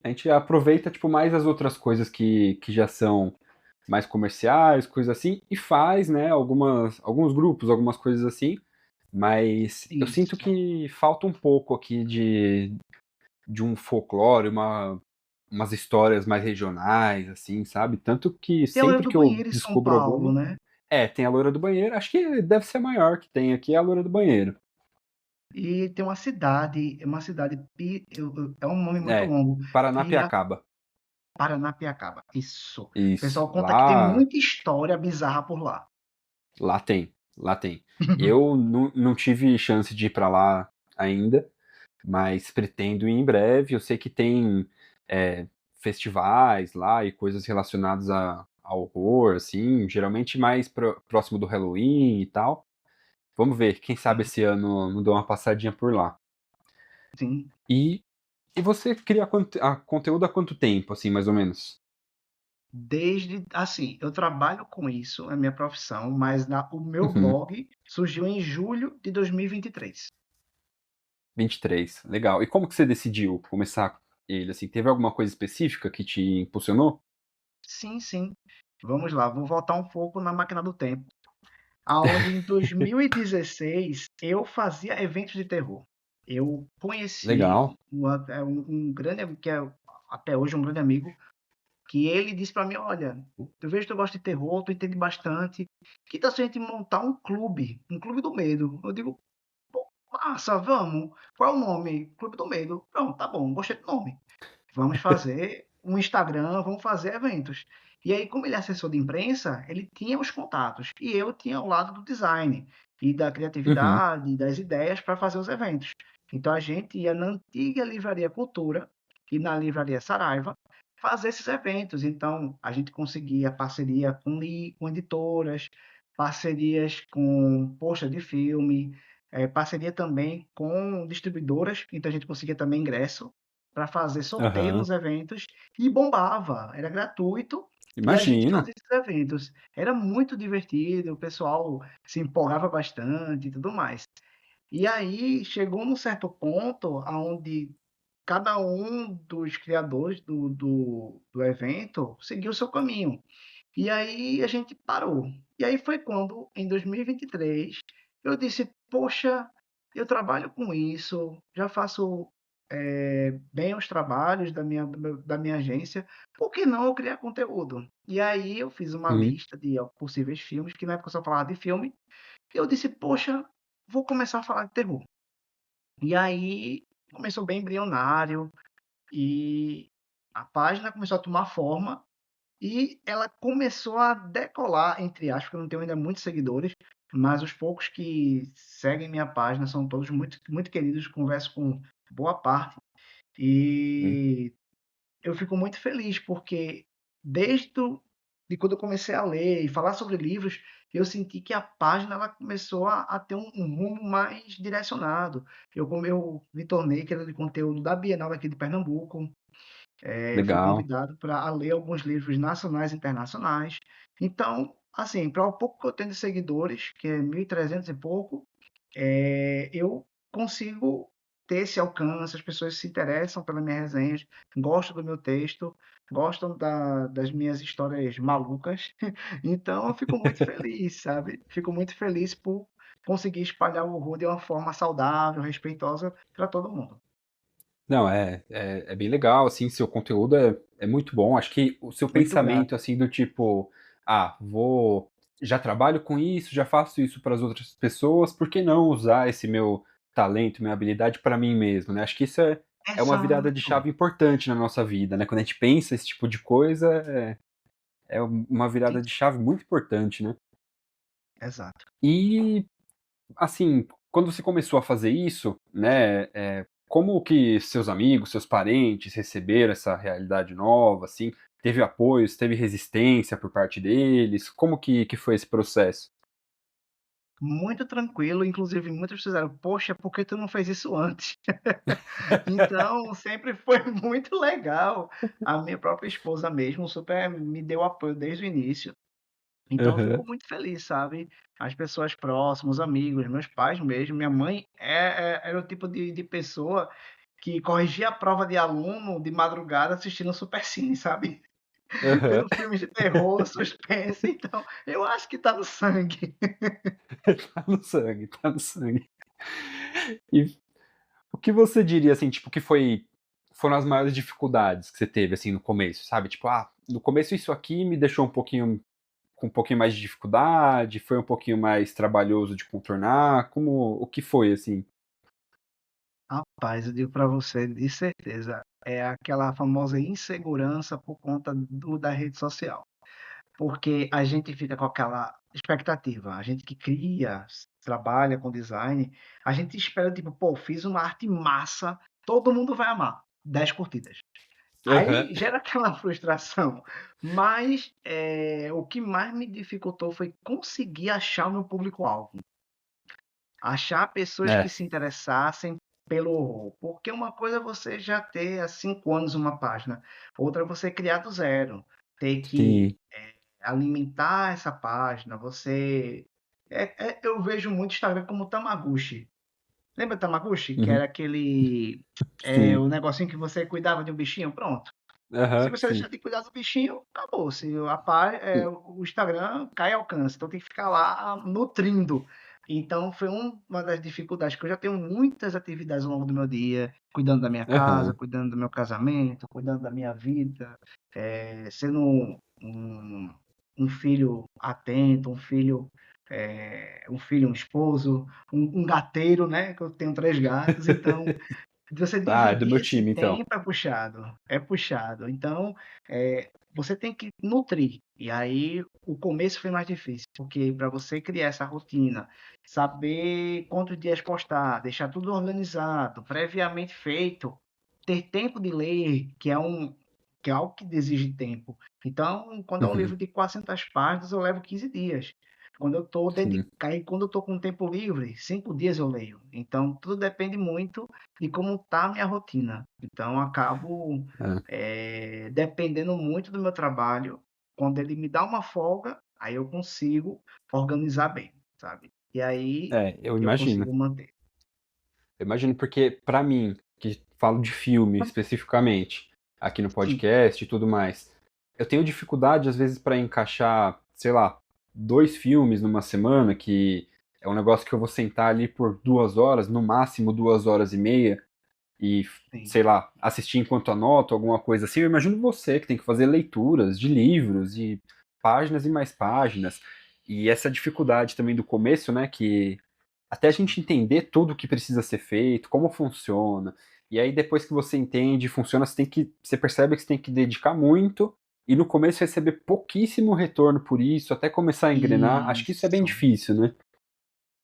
a gente aproveita, tipo, mais as outras coisas que já são mais comerciais, coisas assim, e faz, né, alguns grupos, algumas coisas assim, mas eu sinto Isso. que falta um pouco aqui de um folclore, umas histórias mais regionais, assim, sabe? Tanto que Tem a Loira sempre do que eu Banheiro em São descubro Paulo, alguma, né? tem a Loira do Banheiro, acho que deve ser a maior que tem aqui, é a Loira do Banheiro. E tem uma cidade, é um nome muito É, longo, Paranapiacaba. Paranapiacaba. Isso. O Isso, pessoal conta que tem lá, muita história bizarra por lá. lá tem, lá tem. Eu não tive chance de ir pra lá ainda, mas pretendo ir em breve. Eu sei que tem é, festivais lá e coisas relacionadas a horror, assim, geralmente mais próximo do Halloween e tal. Vamos ver, quem sabe Sim, esse ano não dou uma passadinha por lá. sim. E, e você cria conteúdo há quanto tempo, assim, mais ou menos? Desde, assim, eu trabalho com isso, é minha profissão, mas o meu Uhum. blog surgiu em julho de 2023. 23, legal. E como que você decidiu começar ele, assim? Teve alguma coisa específica que te impulsionou? Sim, sim. Vamos lá, vou voltar um pouco na máquina do tempo. Aonde em 2016 eu fazia eventos de terror. Eu conheci Legal. um grande amigo, que é até hoje um grande amigo, que ele disse para mim: Olha, eu vejo que tu gosta de terror, tu entende bastante. Que tal se a gente montar um clube do medo? Eu digo: Pô, massa, vamos. Qual é o nome? Clube do Medo. Pronto, tá bom, gostei do nome. Vamos fazer um Instagram, vamos fazer eventos. E aí, como ele é assessor de imprensa, ele tinha os contatos. E eu tinha o lado do design e da Uhum. criatividade, das ideias para fazer os eventos. Então a gente ia na antiga Livraria Cultura e na Livraria Saraiva fazer esses eventos. Então a gente conseguia parceria com editoras, parcerias com posta de filme, parceria também com distribuidoras, então a gente conseguia também ingresso para fazer sorteio Aham. nos eventos e bombava, era gratuito e a gente Imagino. fazia esses eventos. Era muito divertido, o pessoal se empolgava bastante e tudo mais. E aí chegou num certo ponto aonde cada um dos criadores do evento seguiu o seu caminho. E aí a gente parou. E aí foi quando, em 2023, eu disse: Poxa, eu trabalho com isso, já faço bem os trabalhos da minha agência, por que não eu criar conteúdo? E aí eu fiz uma Uhum. lista de possíveis filmes, que na época eu só falava de filme, e eu disse: Poxa, vou começar a falar de terror. E aí começou bem embrionário, e a página começou a tomar forma. E ela começou a decolar, entre aspas, porque eu não tenho ainda muitos seguidores, mas os poucos que seguem minha página são todos muito, muito queridos, converso com boa parte. Uhum. E eu fico muito feliz, porque desde de quando eu comecei a ler e falar sobre livros, eu senti que a página ela começou a ter um rumo mais direcionado. Como eu me tornei criador de conteúdo da Bienal aqui de Pernambuco, eu fui Legal. convidado para ler alguns livros nacionais e internacionais. Então, assim, para o pouco que eu tenho de seguidores, que é 1.300 e pouco, eu consigo ter esse alcance, as pessoas se interessam pelas minhas resenhas, gostam do meu texto, gostam das minhas histórias malucas. Então, eu fico muito feliz, sabe? Fico muito feliz por conseguir espalhar o horror de uma forma saudável, respeitosa para todo mundo. Não, é bem legal, assim, seu conteúdo é muito bom. Acho que o seu Muito grato. pensamento, assim, do tipo, ah, vou já trabalho com isso, já faço isso para as outras pessoas, por que não usar esse meu talento, minha habilidade para mim mesmo, né? Acho que isso é uma virada de Exato, chave importante na nossa vida, né? Quando a gente pensa esse tipo de coisa, é uma virada sim, de chave muito importante, né? exato. E, assim, quando você começou a fazer isso, né, como que seus amigos, seus parentes receberam essa realidade nova, assim? Teve apoio, teve resistência por parte deles? Como que foi esse processo? Muito tranquilo, inclusive muitos fizeram: "Poxa, por que tu não fez isso antes?". Então, sempre foi muito legal. A minha própria esposa mesmo super me deu apoio desde o início. Então eu fico Aham. muito feliz, sabe. As pessoas próximas, os amigos, meus pais mesmo, minha mãe era o tipo de pessoa que corrigia a prova de aluno de madrugada assistindo Supercine, sabe. Aham. Vendo filmes de terror, suspense, então eu acho que tá no sangue. Tá no sangue, tá no sangue. E o que você diria, assim, tipo, foram as maiores dificuldades que você teve, assim, no começo, sabe? Tipo, no começo isso aqui me deixou com um pouquinho mais de dificuldade, foi um pouquinho mais trabalhoso de contornar, o que foi, assim? Rapaz, eu digo pra você, de certeza, é aquela famosa insegurança por conta da rede social. Porque a gente fica com aquela expectativa, a gente que cria, trabalha com design, a gente espera tipo: "Pô, fiz uma arte massa, todo mundo vai amar", 10 curtidas. Aham. Aí gera aquela frustração, mas, o que mais me dificultou foi conseguir achar o meu público-alvo. Achar pessoas que É, se interessassem pelo horror, porque uma coisa é você já ter há 5 anos uma página, outra é você criar do zero, ter que sim. alimentar essa página, você eu vejo muito o Instagram como Tamagotchi. Lembra Tamagotchi? Que era Uhum. aquele, Sim. o negocinho que você cuidava de um bichinho? Pronto. Se Aham, você sim. deixar de cuidar do bichinho, acabou. Se o Instagram cai alcance, então tem que ficar lá nutrindo. Então foi uma das dificuldades, que eu já tenho muitas atividades ao longo do meu dia, cuidando da minha casa, Aham. cuidando do meu casamento, cuidando da minha vida, sendo um filho atento, um esposo, um gateiro, né, que eu tenho 3 gatos, então você Ah, é do dividir meu esse time, então. tempo é puxado, é puxado. Então, você tem que nutrir. E aí o começo foi mais difícil, porque para você criar essa rotina, saber quantos dias postar, deixar tudo organizado, previamente feito, ter tempo de ler, que é algo que exige tempo. Então, quando é um Uhum. livro de 400 páginas, eu levo 15 dias. Quando eu estou Sim. quando eu estou com tempo livre, 5 dias eu leio. Então, tudo depende muito de como está a minha rotina. Então, acabo, É. dependendo muito do meu trabalho. Quando ele me dá uma folga, aí eu consigo organizar bem, sabe. E aí É, eu eu imagino. consigo manter. Eu imagino porque, pra mim, que falo de filme especificamente, aqui no Sim, podcast e tudo mais, eu tenho dificuldade, às vezes, pra encaixar, sei lá, 2 filmes numa semana, que é um negócio que eu vou sentar ali por 2 horas, no máximo 2 horas e meia, e, sim. sei lá, assistir enquanto anoto, alguma coisa assim. Eu imagino você que tem que fazer leituras de livros e páginas e mais páginas. E essa dificuldade também do começo, né, que até a gente entender tudo o que precisa ser feito, como funciona. E aí depois que você entende, funciona, você percebe que você tem que dedicar muito e no começo receber pouquíssimo retorno por isso, até começar a engrenar. Acho que isso é bem Isso. difícil, né?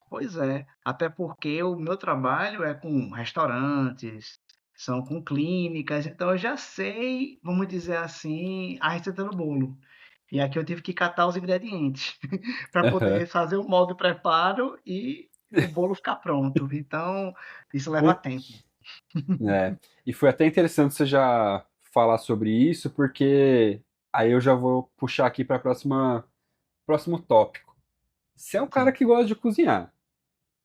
Pois é, até porque o meu trabalho é com restaurantes, são com clínicas, então eu já sei, vamos dizer assim, a receita do bolo. E aqui eu tive que catar os ingredientes para Aham. poder fazer o molde preparo e o bolo ficar pronto. Então, isso leva O- tempo. É. E foi até interessante você já falar sobre isso, porque aí eu já vou puxar aqui para próximo tópico. Você é um cara Sim. que gosta de cozinhar.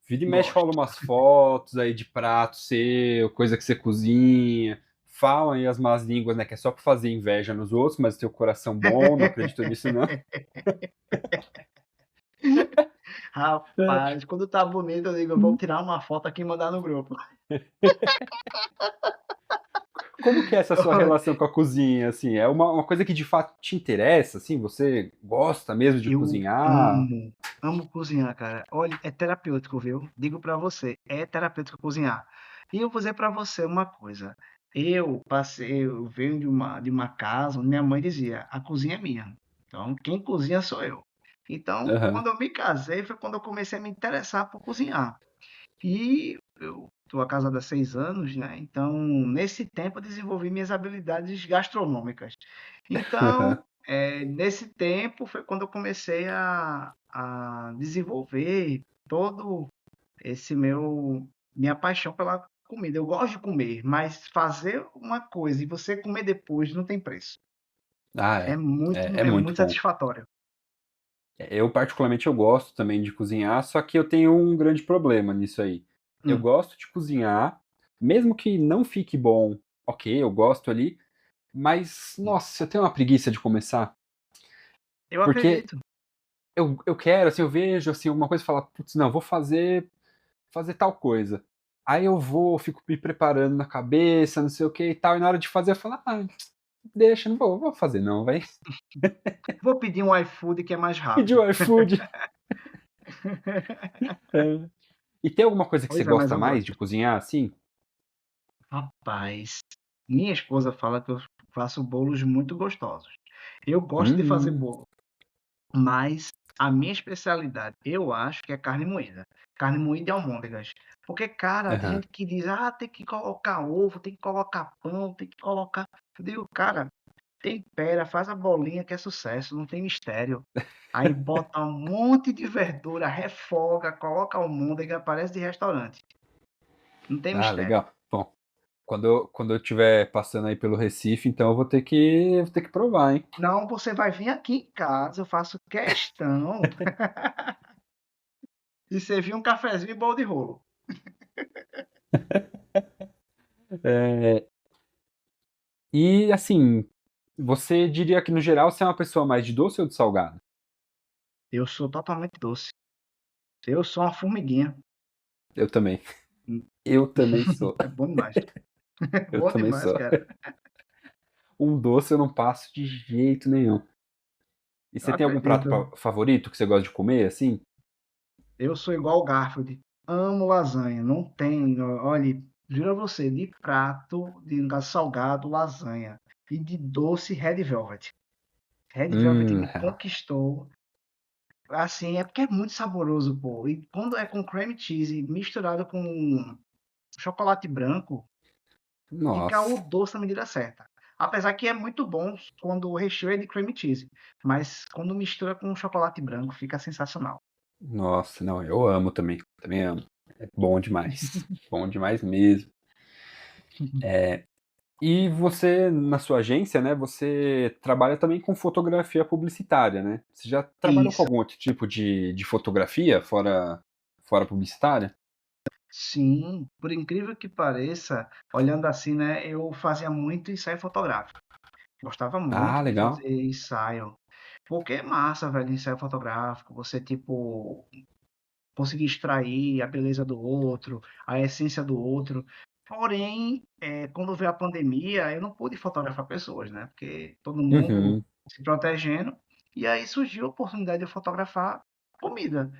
Vira e mexe rola Gosto. umas fotos aí de prato seu, coisa que você cozinha. Falam aí as más línguas, né? Que é só pra fazer inveja nos outros, mas tem o coração bom, não acredito nisso, não. Rapaz, quando tá bonito, eu digo, eu vou tirar uma foto aqui e mandar no grupo. Como que é essa sua relação com a cozinha, assim? É uma coisa que de fato te interessa, assim? Você gosta mesmo de Eu cozinhar? amo cozinhar, cara. Olha, é terapêutico, viu? Digo pra você, é terapêutico cozinhar. E eu vou dizer pra você uma coisa. Eu venho de uma casa onde minha mãe dizia, a cozinha é minha. Então, quem cozinha sou eu. Então, Aham. quando eu me casei, foi quando eu comecei a me interessar por cozinhar. E eu estou casado há 6 anos, né? Então, nesse tempo, eu desenvolvi minhas habilidades gastronômicas. Então, nesse tempo, foi quando eu comecei a desenvolver todo esse minha paixão pela comida. Eu gosto de comer, mas fazer uma coisa e você comer depois não tem preço. Ah, É é. muito, É é muito muito bom. satisfatório. Eu, particularmente, eu gosto também de cozinhar, só que eu tenho um grande problema nisso aí. Eu Hum, gosto de cozinhar, mesmo que não fique bom, ok, eu gosto ali, mas, nossa, eu tenho uma preguiça de começar. eu Porque acredito. eu quero, assim, eu vejo, assim, alguma coisa e falo, putz, não, vou fazer tal coisa. Aí eu vou, fico me preparando na cabeça, não sei o que e tal, e na hora de fazer eu falo, deixa, não vou fazer não, vai. Vou pedir um iFood que é mais Pedir rápido. o iFood. É. E tem alguma coisa que você Pois é, mas gosta eu mais de gosto. cozinhar, assim? Rapaz, minha esposa fala que eu faço bolos muito gostosos. Eu gosto de fazer Hum, bolo, mas a minha especialidade, eu acho que é carne moída. Carne moída e almôndegas. Porque, cara, tem aham. gente que diz, tem que colocar ovo, tem que colocar pão, tem que colocar. Eu digo, cara, tempera, faz a bolinha que é sucesso, não tem mistério. Aí bota um monte de verdura, refoga, coloca almôndega, parece de restaurante. Não tem Ah, mistério. legal. Bom, quando eu estiver passando aí pelo Recife, então eu vou ter que provar, hein? Não, você vai vir aqui em casa, eu faço questão de servir um cafezinho e bolo de rolo. É, e assim, você diria que no geral você é uma pessoa mais de doce ou de salgado? Eu sou totalmente doce. Eu sou uma formiguinha. Eu também. Hum, Eu também sou. É bom demais. É Eu bom também demais, sou. cara. Um doce eu não passo de jeito nenhum. E Eu você tem algum prato acredito. favorito que você gosta de comer, assim? Eu sou igual o Garfield. Amo lasanha. Não tem, olha, juro a você, de prato, de um caso salgado, lasanha. E de doce, Red Velvet. Red Velvet me É. conquistou. Assim, é porque é muito saboroso, pô. E quando é com cream cheese misturado com chocolate branco, fica o Nossa. doce na medida certa. Apesar que é muito bom quando o recheio é de cream cheese, mas quando mistura com chocolate branco, fica sensacional. Nossa, não, eu amo também. Também amo. É bom demais. Bom demais mesmo. E você, na sua agência, né, você trabalha também com fotografia publicitária, né? Você já trabalhou com Isso. algum outro tipo de fotografia fora publicitária? Sim, por incrível que pareça, olhando assim, né, eu fazia muito ensaio fotográfico. Gostava Ah, muito de legal. fazer ensaio. Porque é massa, velho, ensaio fotográfico. Você, tipo, conseguir extrair a beleza do outro, a essência do outro. Porém, quando veio a pandemia, eu não pude fotografar pessoas, né? Porque todo mundo Uhum. se protegendo. E aí surgiu a oportunidade de eu fotografar comida.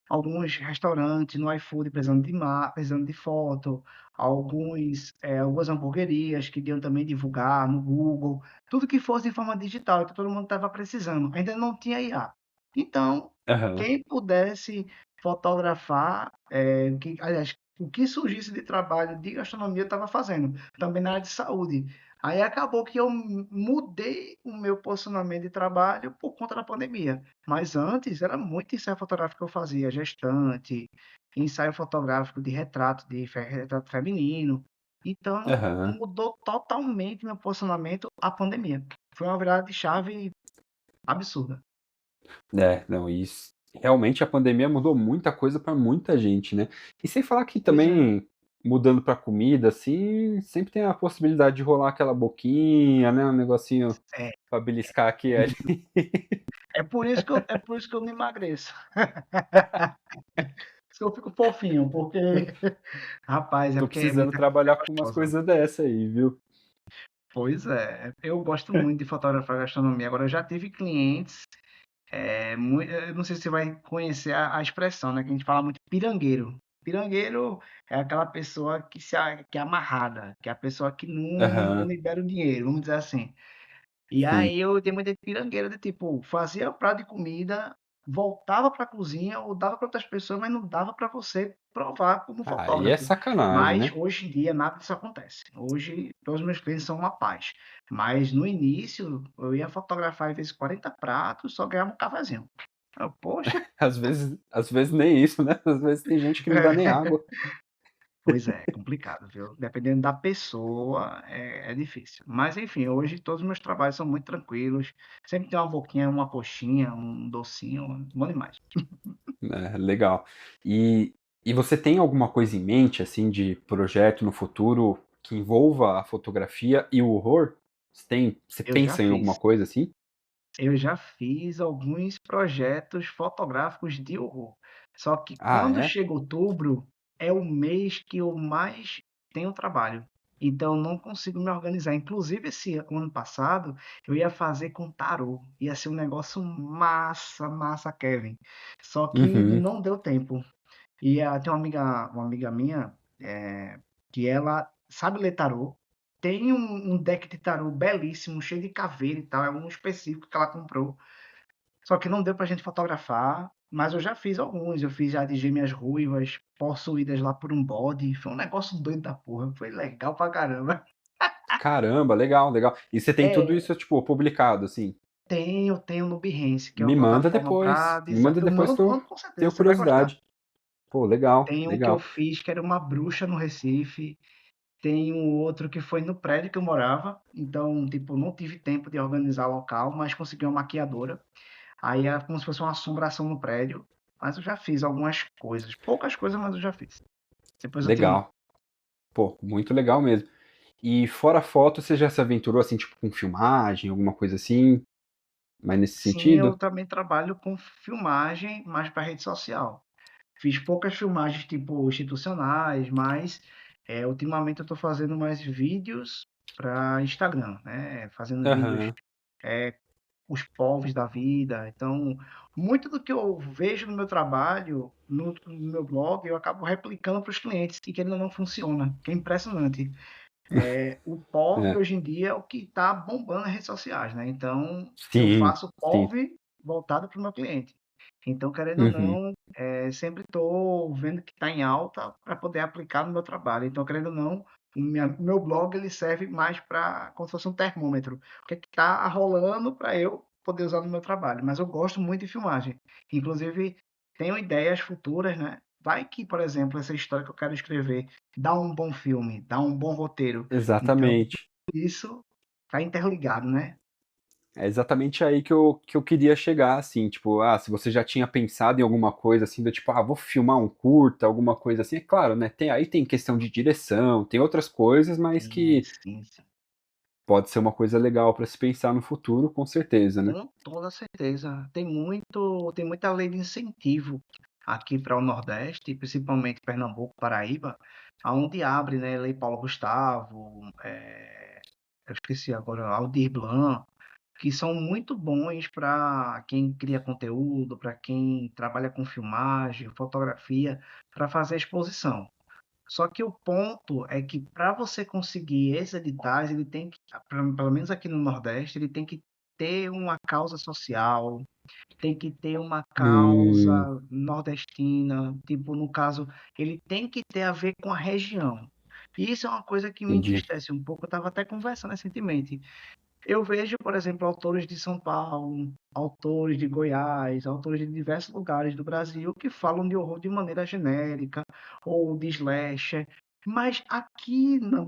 Alguns restaurantes no iFood precisando de foto, algumas hamburguerias que queriam também divulgar no Google, tudo que fosse de forma digital, então todo mundo estava precisando. Ainda não tinha IA. Então, Aham. quem pudesse fotografar, aliás, o que surgisse de trabalho de gastronomia eu estava fazendo, também na área de saúde. Aí acabou que eu mudei o meu posicionamento de trabalho por conta da pandemia. Mas antes era muito ensaio fotográfico que eu fazia, gestante, ensaio fotográfico de retrato, retrato feminino. Então, Aham. mudou totalmente meu posicionamento a pandemia. Foi uma virada de chave absurda. É, não, isso. Realmente a pandemia mudou muita coisa pra muita gente, né? E sem falar que Pois é. também, mudando pra comida, assim, sempre tem a possibilidade de rolar aquela boquinha, né? Um negocinho É, pra beliscar aqui e ali. é por isso que eu não emagreço. Por isso que eu fico fofinho, porque, rapaz, é Tô porque é precisando muita comida trabalhar com umas gostosa. coisas dessa aí, viu? Pois é, eu gosto muito de fotografar gastronomia. Agora, eu já tive clientes, eu não sei se você vai conhecer a expressão, né? Que a gente fala muito pirangueiro. Pirangueiro é aquela pessoa que é amarrada, que é a pessoa que não Aham, libera o dinheiro, vamos dizer assim. E sim. aí eu tenho muita pirangueira de tipo, fazia prato de comida, voltava para a cozinha ou dava para outras pessoas, mas não dava para você provar como Aí é fotógrafo. sacanagem, Mas né? hoje em dia nada disso acontece. Hoje todos os meus clientes são uma paz. Mas no início eu ia fotografar às vezes 40 pratos, só ganhava um cafezinho. Eu, poxa, Às vezes nem isso, né? Às vezes tem gente que não dá nem água. pois é complicado, viu? Dependendo da pessoa, é difícil. Mas enfim, hoje todos os meus trabalhos são muito tranquilos. Sempre tem uma boquinha, uma coxinha, um docinho, bom demais. É, legal. E, e você tem alguma coisa em mente, assim, de projeto no futuro que envolva a fotografia e o horror? Você Eu já pensa em alguma fiz. coisa assim? Eu já fiz alguns projetos fotográficos de horror. Só que Ah, quando é? chega outubro, é o mês que eu mais tenho trabalho. Então eu não consigo me organizar. Inclusive, esse ano passado, eu ia fazer com tarô. Ia ser um negócio massa, massa, Kevin. Só que Uhum. não deu tempo. E tem uma amiga minha, que ela sabe ler tarô. Tem um deck de tarô belíssimo, cheio de caveira e tal. É um específico que ela comprou. Só que não deu pra gente fotografar. Mas eu já fiz alguns. Eu fiz já de gêmeas ruivas, possuídas lá por um bode. Foi um negócio doido da porra. Foi legal pra caramba. Caramba, legal, legal. E você tem tudo É, isso, tipo, publicado, assim? tenho no Behance, que é uma plataforma para Me design. manda Eu depois que mando, eu mando com certeza, tenho você vai gostar. curiosidade. Pô, legal, Tem um que eu legal. fiz que era uma bruxa no Recife. Tem um outro que foi no prédio que eu morava, então, tipo, não tive tempo de organizar local, mas consegui uma maquiadora. Aí é como se fosse uma assombração no prédio, mas eu já fiz algumas coisas, poucas coisas, mas eu já fiz. Depois eu te mando. Legal. Pô, muito legal mesmo. E fora foto, você já se aventurou, assim, tipo, com filmagem, alguma coisa assim? Mas nesse Sim, eu sentido? também trabalho com filmagem, mais para rede social. Fiz poucas filmagens, tipo, institucionais, mas ultimamente eu estou fazendo mais vídeos para Instagram, né? Fazendo vídeos Aham. os povos da vida. Então, muito do que eu vejo no meu trabalho, no meu blog, eu acabo replicando para os clientes e que ainda não funciona, que é impressionante. O POV É. hoje em dia é o que está bombando nas redes sociais, né? Então, eu Sim, faço sim. POV voltado para o meu cliente. Então, querendo ou Uhum. não, sempre estou vendo que está em alta para poder aplicar no meu trabalho. Então, querendo ou não, o meu blog ele serve mais para como se fosse um termômetro. O que é que está rolando para eu poder usar no meu trabalho. Mas eu gosto muito de filmagem. Inclusive, tenho ideias futuras, né? Vai que, por exemplo, essa história que eu quero escrever dá um bom filme, dá um bom roteiro. Então, Exatamente. isso está interligado, né? É exatamente aí que eu queria chegar, assim, tipo, se você já tinha pensado em alguma coisa assim, do tipo, vou filmar um curta, alguma coisa assim, é claro, né? Aí tem questão de direção, tem outras coisas, mas Sim, que sim, sim. pode ser uma coisa legal para se pensar no futuro, com certeza, né? Com toda certeza. Tem muita lei de incentivo aqui para o Nordeste, principalmente Pernambuco, Paraíba, aonde abre, né, Lei Paulo Gustavo, eu esqueci agora, Aldir Blanc, que são muito bons para quem cria conteúdo, para quem trabalha com filmagem, fotografia, para fazer exposição. Só que o ponto é que para você conseguir esses editais, ele tem que, pelo menos aqui no Nordeste, ele tem que ter uma causa social, tem que ter uma Hum, causa nordestina, tipo, no caso, ele tem que ter a ver com a região. E isso é uma coisa que me entendi. entristece um pouco. Eu estava até conversando recentemente. Eu vejo, por exemplo, autores de São Paulo, autores de Goiás, autores de diversos lugares do Brasil que falam de horror de maneira genérica ou de slasher, mas aqui no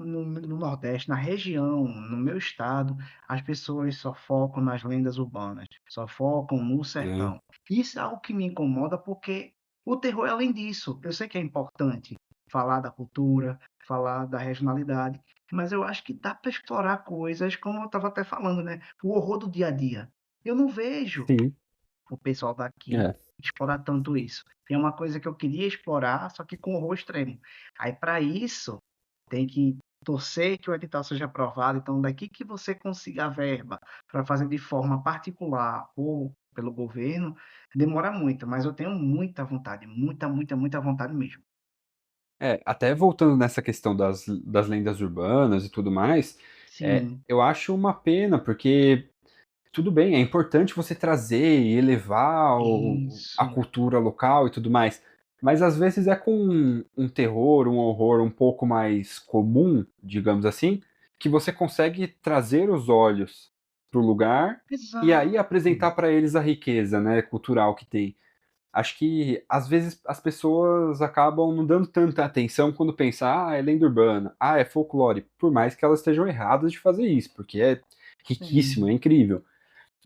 Nordeste, na região, no meu estado, as pessoas só focam nas lendas urbanas, só focam no É, sertão. Isso é algo que me incomoda porque o terror é além disso. Eu sei que é importante falar da cultura, falar da regionalidade, mas eu acho que dá para explorar coisas, como eu estava até falando, né? O horror do dia a dia. Eu não vejo sim, o pessoal daqui é, explorar tanto isso. É uma coisa que eu queria explorar, só que com horror extremo. Aí, para isso, tem que torcer que o edital seja aprovado. Então, daqui que você consiga a verba para fazer de forma particular ou pelo governo, demora muito, mas eu tenho muita vontade, muita, muita, muita vontade mesmo. Até voltando nessa questão das lendas urbanas e tudo mais, Sim, eu acho uma pena, porque tudo bem, é importante você trazer e elevar a isso. cultura local e tudo mais, mas às vezes é com um terror, um horror um pouco mais comum, digamos assim, que você consegue trazer os olhos para o lugar e aí Exato. apresentar para eles a riqueza, né, cultural que tem. Acho que às vezes as pessoas acabam não dando tanta atenção quando pensam, ah, é lenda urbana, ah, é folclore, por mais que elas estejam erradas de fazer isso, porque é riquíssimo, é Sim. incrível.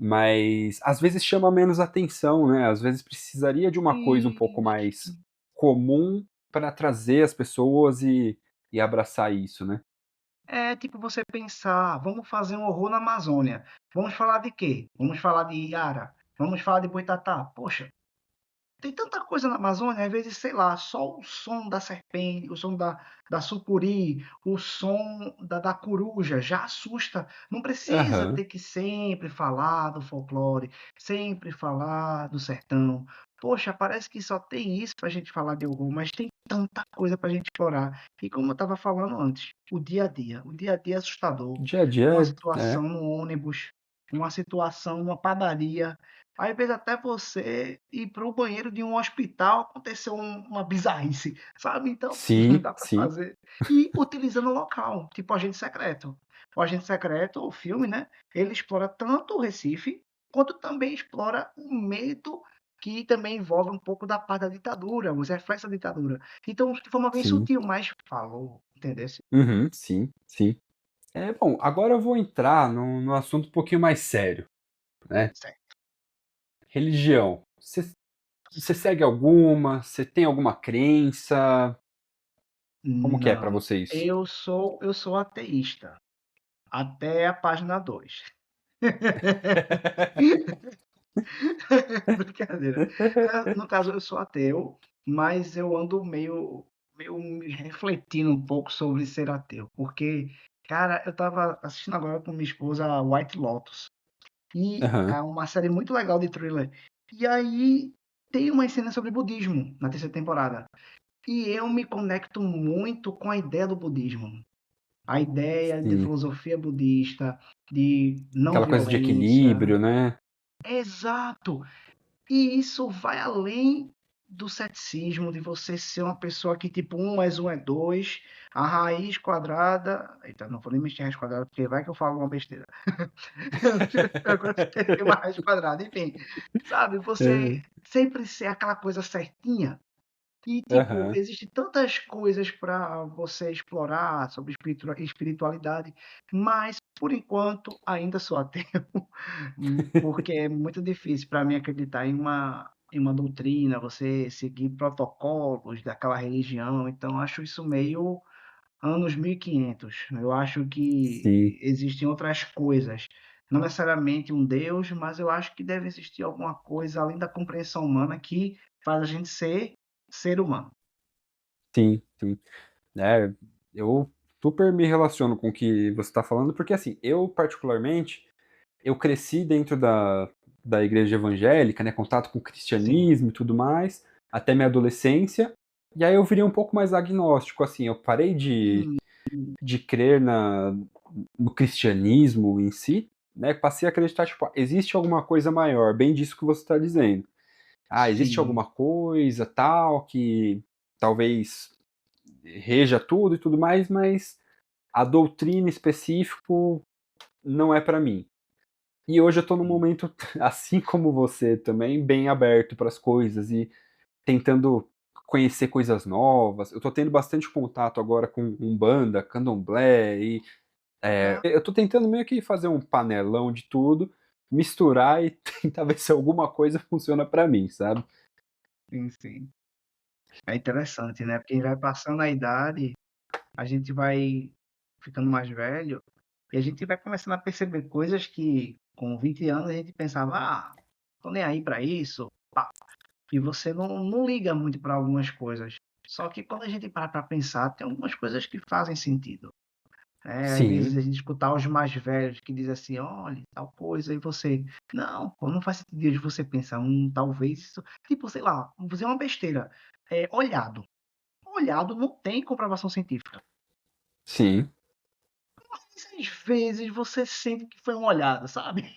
Mas às vezes chama menos atenção, né? Às vezes precisaria de uma coisa um pouco Isso. mais comum para trazer as pessoas e abraçar isso, né? É tipo você pensar, vamos fazer um horror na Amazônia. Vamos falar de quê? Vamos falar de Iara? Vamos falar de Boitatá? Poxa, tem tanta coisa na Amazônia, às vezes, sei lá, só o som da serpente, o som da sucuri, o som da coruja já assusta. Não precisa Aham. ter que sempre falar do folclore, sempre falar do sertão. Poxa, parece que só tem isso para a gente falar de horror, mas tem tanta coisa para a gente explorar. E como eu estava falando antes, o dia a dia é assustador. Dia a Uma dia situação no ônibus, uma situação numa padaria, às vezes até você ir para o banheiro de um hospital aconteceu uma bizarrice, sabe? Então, sim, dá para sim, fazer. E utilizando o local, tipo Agente Secreto. O Agente Secreto, o filme, né? Ele explora tanto o Recife, quanto também explora um medo que também envolve um pouco da parte da ditadura, os reflexos da ditadura. Então, de forma bem sim. sutil, mas falou, entendeu? Uhum, sim, sim. Bom, agora eu vou entrar num assunto um pouquinho mais sério, né? Certo. Religião. Você segue alguma? Você tem alguma crença? Como que é pra Não, você isso? eu sou ateísta, até a página 2. Brincadeira. No caso, eu sou ateu, mas eu ando meio me refletindo um pouco sobre ser ateu, porque, cara, eu estava assistindo agora com minha esposa White Lotus, e é Aham, uma série muito legal de thriller. E aí tem uma cena sobre budismo na terceira temporada. E eu me conecto muito com a ideia do budismo. A ideia de sim. filosofia budista, de não Aquela coisa de violência. equilíbrio, né? Exato. E isso vai além do ceticismo, de você ser uma pessoa que, tipo, 1 mais 1 é 2, a raiz quadrada. Eita, não vou nem mexer em raiz quadrada, porque vai que eu falo uma besteira. Eu gostei de uma raiz quadrada, enfim. Sabe, você É. sempre ser aquela coisa certinha. E, tipo, Aham. existem tantas coisas para você explorar sobre espiritualidade, mas, por enquanto, ainda sou ateu. Porque é muito difícil para mim acreditar em uma doutrina, você seguir protocolos daquela religião, então acho isso meio anos 1500. Eu acho que Sim, existem outras coisas, não necessariamente um Deus, mas eu acho que deve existir alguma coisa além da compreensão humana que faz a gente ser ser humano. sim, sim. Eu super me relaciono com o que você está falando, porque assim, eu particularmente, eu cresci dentro da igreja evangélica, né, contato com o Sim. cristianismo e tudo mais, até minha adolescência, e aí eu virei um pouco mais agnóstico, assim, eu parei Hum, de crer no cristianismo em si, né, passei a acreditar, tipo, existe alguma coisa maior, bem disso que você está dizendo. Ah, existe sim. alguma coisa tal que talvez reja tudo e tudo mais, mas a doutrina específico não é para mim. E hoje eu tô num Sim. momento, assim como você também, bem aberto para as coisas e tentando conhecer coisas novas. Eu tô tendo bastante contato agora com Umbanda, Candomblé e Ah, eu tô tentando meio que fazer um panelão de tudo, misturar e tentar ver se alguma coisa funciona para mim, sabe? sim, sim. É interessante, né, porque vai passando a idade, a gente vai ficando mais velho, e a gente vai começando a perceber coisas que com 20 anos a gente pensava: "Ah, tô nem aí para isso", pá, e você não liga muito para algumas coisas. Só que quando a gente para pra pensar, tem algumas coisas que fazem sentido. Às vezes Sim, a gente escutar os mais velhos que dizem assim, olha, tal coisa, e você, não, pô, não faz sentido de você pensar, talvez isso, tipo, sei lá, vou dizer uma besteira, olhado. Olhado não tem comprovação científica. sim. Mas às vezes você sente que foi uma olhada, sabe?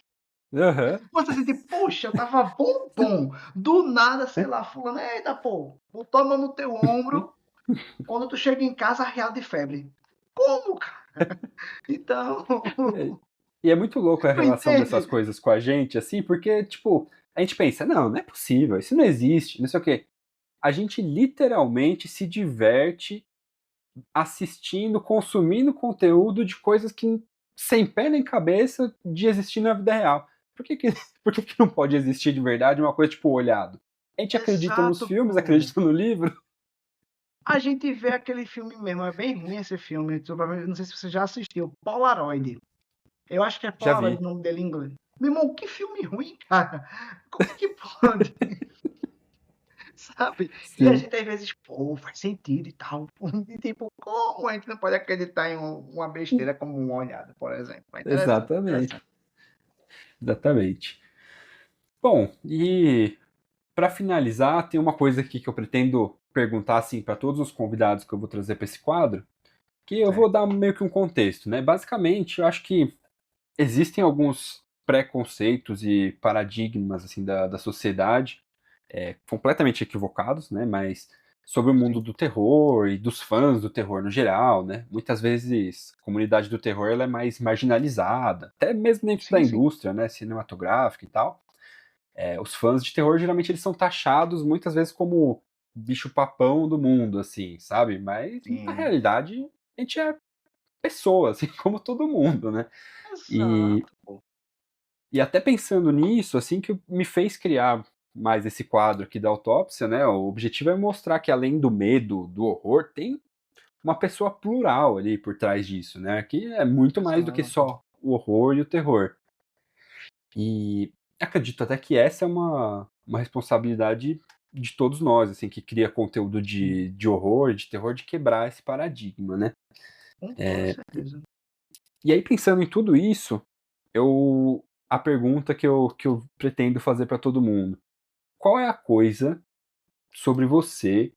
Aham. Você sente, poxa, eu tava bom. Do nada, sei lá, fulano, eita, pô, botou a mão no teu ombro, quando tu chega em casa, arreado de febre. Como, cara? Então, É, e é muito louco a tu relação dessas entende? coisas com a gente, assim, porque, tipo, a gente pensa, não, não é possível, isso não existe, não sei o quê. A gente literalmente se diverte assistindo, consumindo conteúdo de coisas que sem pé nem cabeça de existir na vida real. Por que, que, por que, que não pode existir de verdade uma coisa tipo olhado? A gente acredita nos Exato, filmes, pô. acredita no livro. A gente vê aquele filme mesmo, é bem ruim esse filme. Não sei se você já assistiu, Polaroid. Eu acho que é Já Polaroid vi. o nome dele em inglês. Meu irmão, que filme ruim, cara. Como é que pode? Sabe? E a Sim, gente às vezes, pô, faz sentido e tal. E tipo, como a gente não pode acreditar em uma besteira como uma olhada, por exemplo? É interessante, exatamente. interessante. Exatamente. Bom, e para finalizar, tem uma coisa aqui que eu pretendo perguntar assim para todos os convidados que eu vou trazer para esse quadro, que eu vou Certo. dar meio que um contexto, né? Basicamente, eu acho que existem alguns preconceitos e paradigmas assim da sociedade completamente equivocados, né? Mas sobre o mundo Sim, do terror e dos fãs do terror no geral, né? Muitas vezes a comunidade do terror ela é mais marginalizada, até mesmo dentro da sim, sim. indústria, né? Cinematográfica e tal. Os fãs de terror geralmente eles são taxados muitas vezes como bicho papão do mundo, assim, sabe? Mas na Sim. realidade a gente é pessoa, assim como todo mundo, né? E Exato, pô. E até pensando nisso, assim, que me fez criar mais esse quadro aqui da autópsia, né? O objetivo é mostrar que além do medo, do horror, tem uma pessoa plural ali por trás disso, né? Que é muito mais do que Exato. só o horror e o terror. E acredito até que essa é uma responsabilidade de todos nós, assim, que cria conteúdo Sim. de horror, de terror, de quebrar esse paradigma, né? Com toda certeza. E aí, pensando em tudo isso, a pergunta que eu pretendo fazer para todo mundo. Qual é a coisa sobre você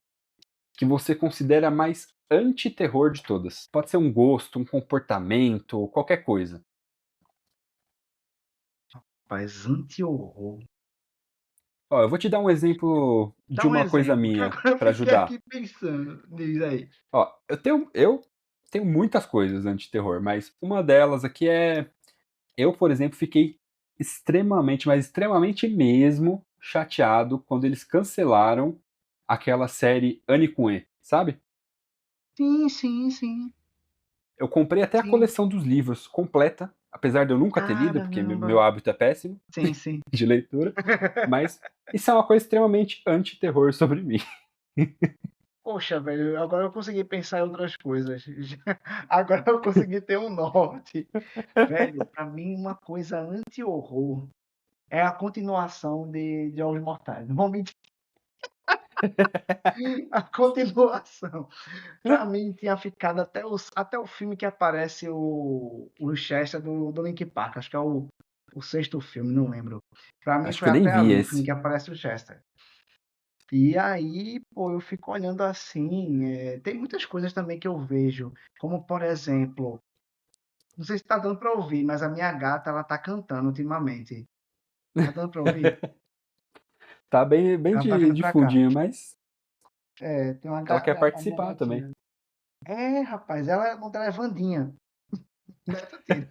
que você considera mais anti-terror de todas? Pode ser um gosto, um comportamento, qualquer coisa. Mas anti-horror. Ó, eu vou te dar um exemplo de Dá um uma coisa exemplo, que minha agora eu para fiquei ajudar. aqui pensando. Diz aí. Ó, eu tenho muitas coisas anti-terror, mas uma delas aqui é eu, por exemplo, fiquei extremamente, mas extremamente mesmo chateado quando eles cancelaram aquela série Anne com E, sabe? Sim, sim, sim. Eu comprei até a Sim. coleção dos livros completa, apesar de eu nunca ter lido, porque meu Caramba. hábito é péssimo Sim, sim. de leitura, mas isso é uma coisa extremamente anti-terror sobre mim. Poxa, velho, agora eu consegui pensar em outras coisas. Agora eu consegui ter um norte. Velho, pra mim, uma coisa anti-horror é a continuação de Jogos Mortais. Não vou mentir, a continuação. Pra mim, tinha ficado até o filme que aparece o Chester do Linkin Park. Acho que é o sexto filme, não lembro. Pra mim, Acho foi que eu nem até vi ali o filme esse. que aparece o Chester. E aí, pô, eu fico olhando assim, tem muitas coisas também que eu vejo, como por exemplo, não sei se tá dando pra ouvir, mas a minha gata, ela tá cantando ultimamente. Tá dando pra ouvir? Tá bem Ela tá vindo de pra cá. fundinho, mas Tem uma ela quer a minha participar também. gatinha. É, rapaz, ela, o nome dela é Vandinha. Neto tira.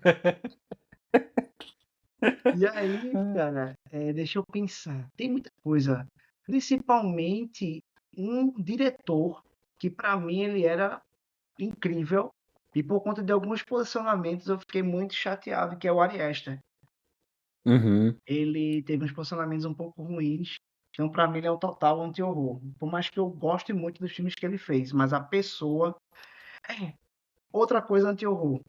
E aí, cara, deixa eu pensar. Tem muita coisa, principalmente um diretor que pra mim ele era incrível. E por conta de alguns posicionamentos eu fiquei muito chateado, que é o Ari Aster. Uhum. Ele teve uns posicionamentos um pouco ruins, então para mim ele é um total anti-horror. Por mais que eu goste muito dos filmes que ele fez, mas a pessoa. Outra coisa anti-horror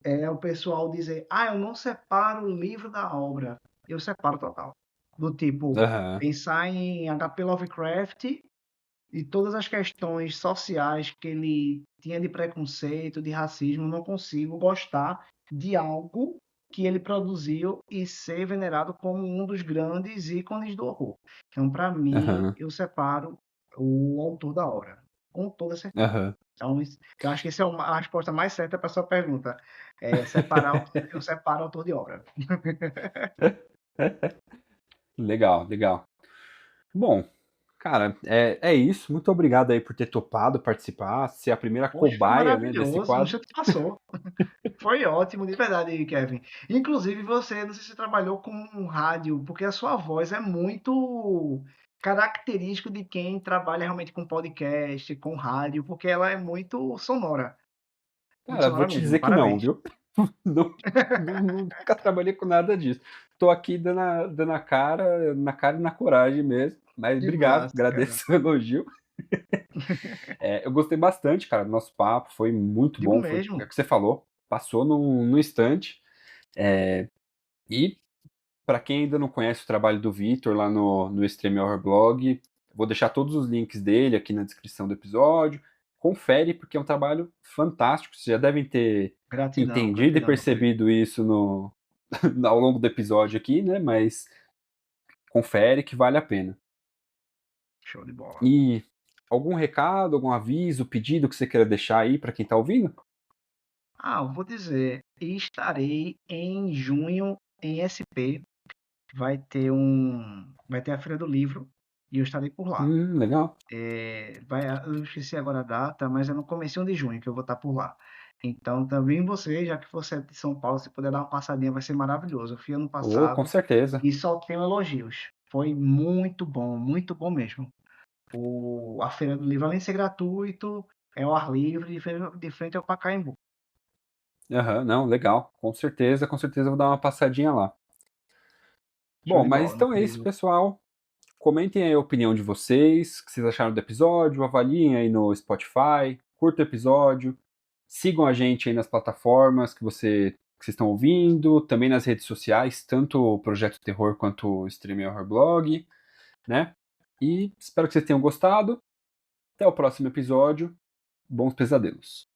é o pessoal dizer: ah, eu não separo o livro da obra. Eu separo total. Do tipo, Aham. pensar em H.P. Lovecraft e todas as questões sociais que ele tinha de preconceito, de racismo, eu não consigo gostar de algo que ele produziu e ser venerado como um dos grandes ícones do horror. Então, para mim, Aham, eu separo o autor da obra, com toda certeza. aham. Então, eu acho que essa é a resposta mais certa para a sua pergunta. Eu separo autor de obra. Legal, legal. Bom, cara, é isso. Muito obrigado aí por ter topado participar, ser a primeira Poxa, foi cobaia, né, desse maravilhoso, não quadro. sei o que passou. Foi ótimo, de verdade, Kevin. Inclusive, você, não sei se você trabalhou com um rádio, porque a sua voz é muito característico de quem trabalha realmente com podcast, com rádio, porque ela é muito Cara, vou sonora te mesmo. dizer que não, Parabéns. viu? Não, nunca trabalhei com nada disso. Tô aqui dando a cara, na cara e na coragem mesmo. Mas Que obrigado, massa, cara. agradeço o elogio. Eu gostei bastante, cara, do nosso papo, foi muito Digo bom, foi é mesmo. o que você falou, passou num instante. E para quem ainda não conhece o trabalho do Vitor lá no Extreme Horror Blog, vou deixar todos os links dele aqui na descrição do episódio. Confere, porque é um trabalho fantástico. Vocês já devem ter Gratidão, entendido e gratidão, meu querido. percebido isso no, ao longo do episódio aqui, né? Mas confere que vale a pena. Show de bola. E algum recado, algum aviso, pedido que você queira deixar aí para quem está ouvindo? Ah, eu vou dizer, estarei em junho em SP. Vai ter a Feira do Livro e eu estarei por lá. Legal. Eu esqueci agora a data, mas é no comecinho de junho que eu vou estar por lá. Então, também você, já que você é de São Paulo, se puder dar uma passadinha, vai ser maravilhoso. Eu fui ano Oh, com passado certeza. e só tenho elogios. Foi muito bom mesmo. A Feira do Livro, além de ser gratuito, é ao ar livre, de frente ao Pacaembu. Aham, não, legal. Com certeza eu vou dar uma passadinha lá. Show Bom, de mas bola, meu então é isso, querido. pessoal. Comentem aí a opinião de vocês, o que vocês acharam do episódio, avaliem aí no Spotify, curta o episódio, sigam a gente aí nas plataformas que vocês estão ouvindo, também nas redes sociais, tanto o Projeto Terror quanto o Stream Horror Blog, né? E espero que vocês tenham gostado. Até o próximo episódio. Bons pesadelos.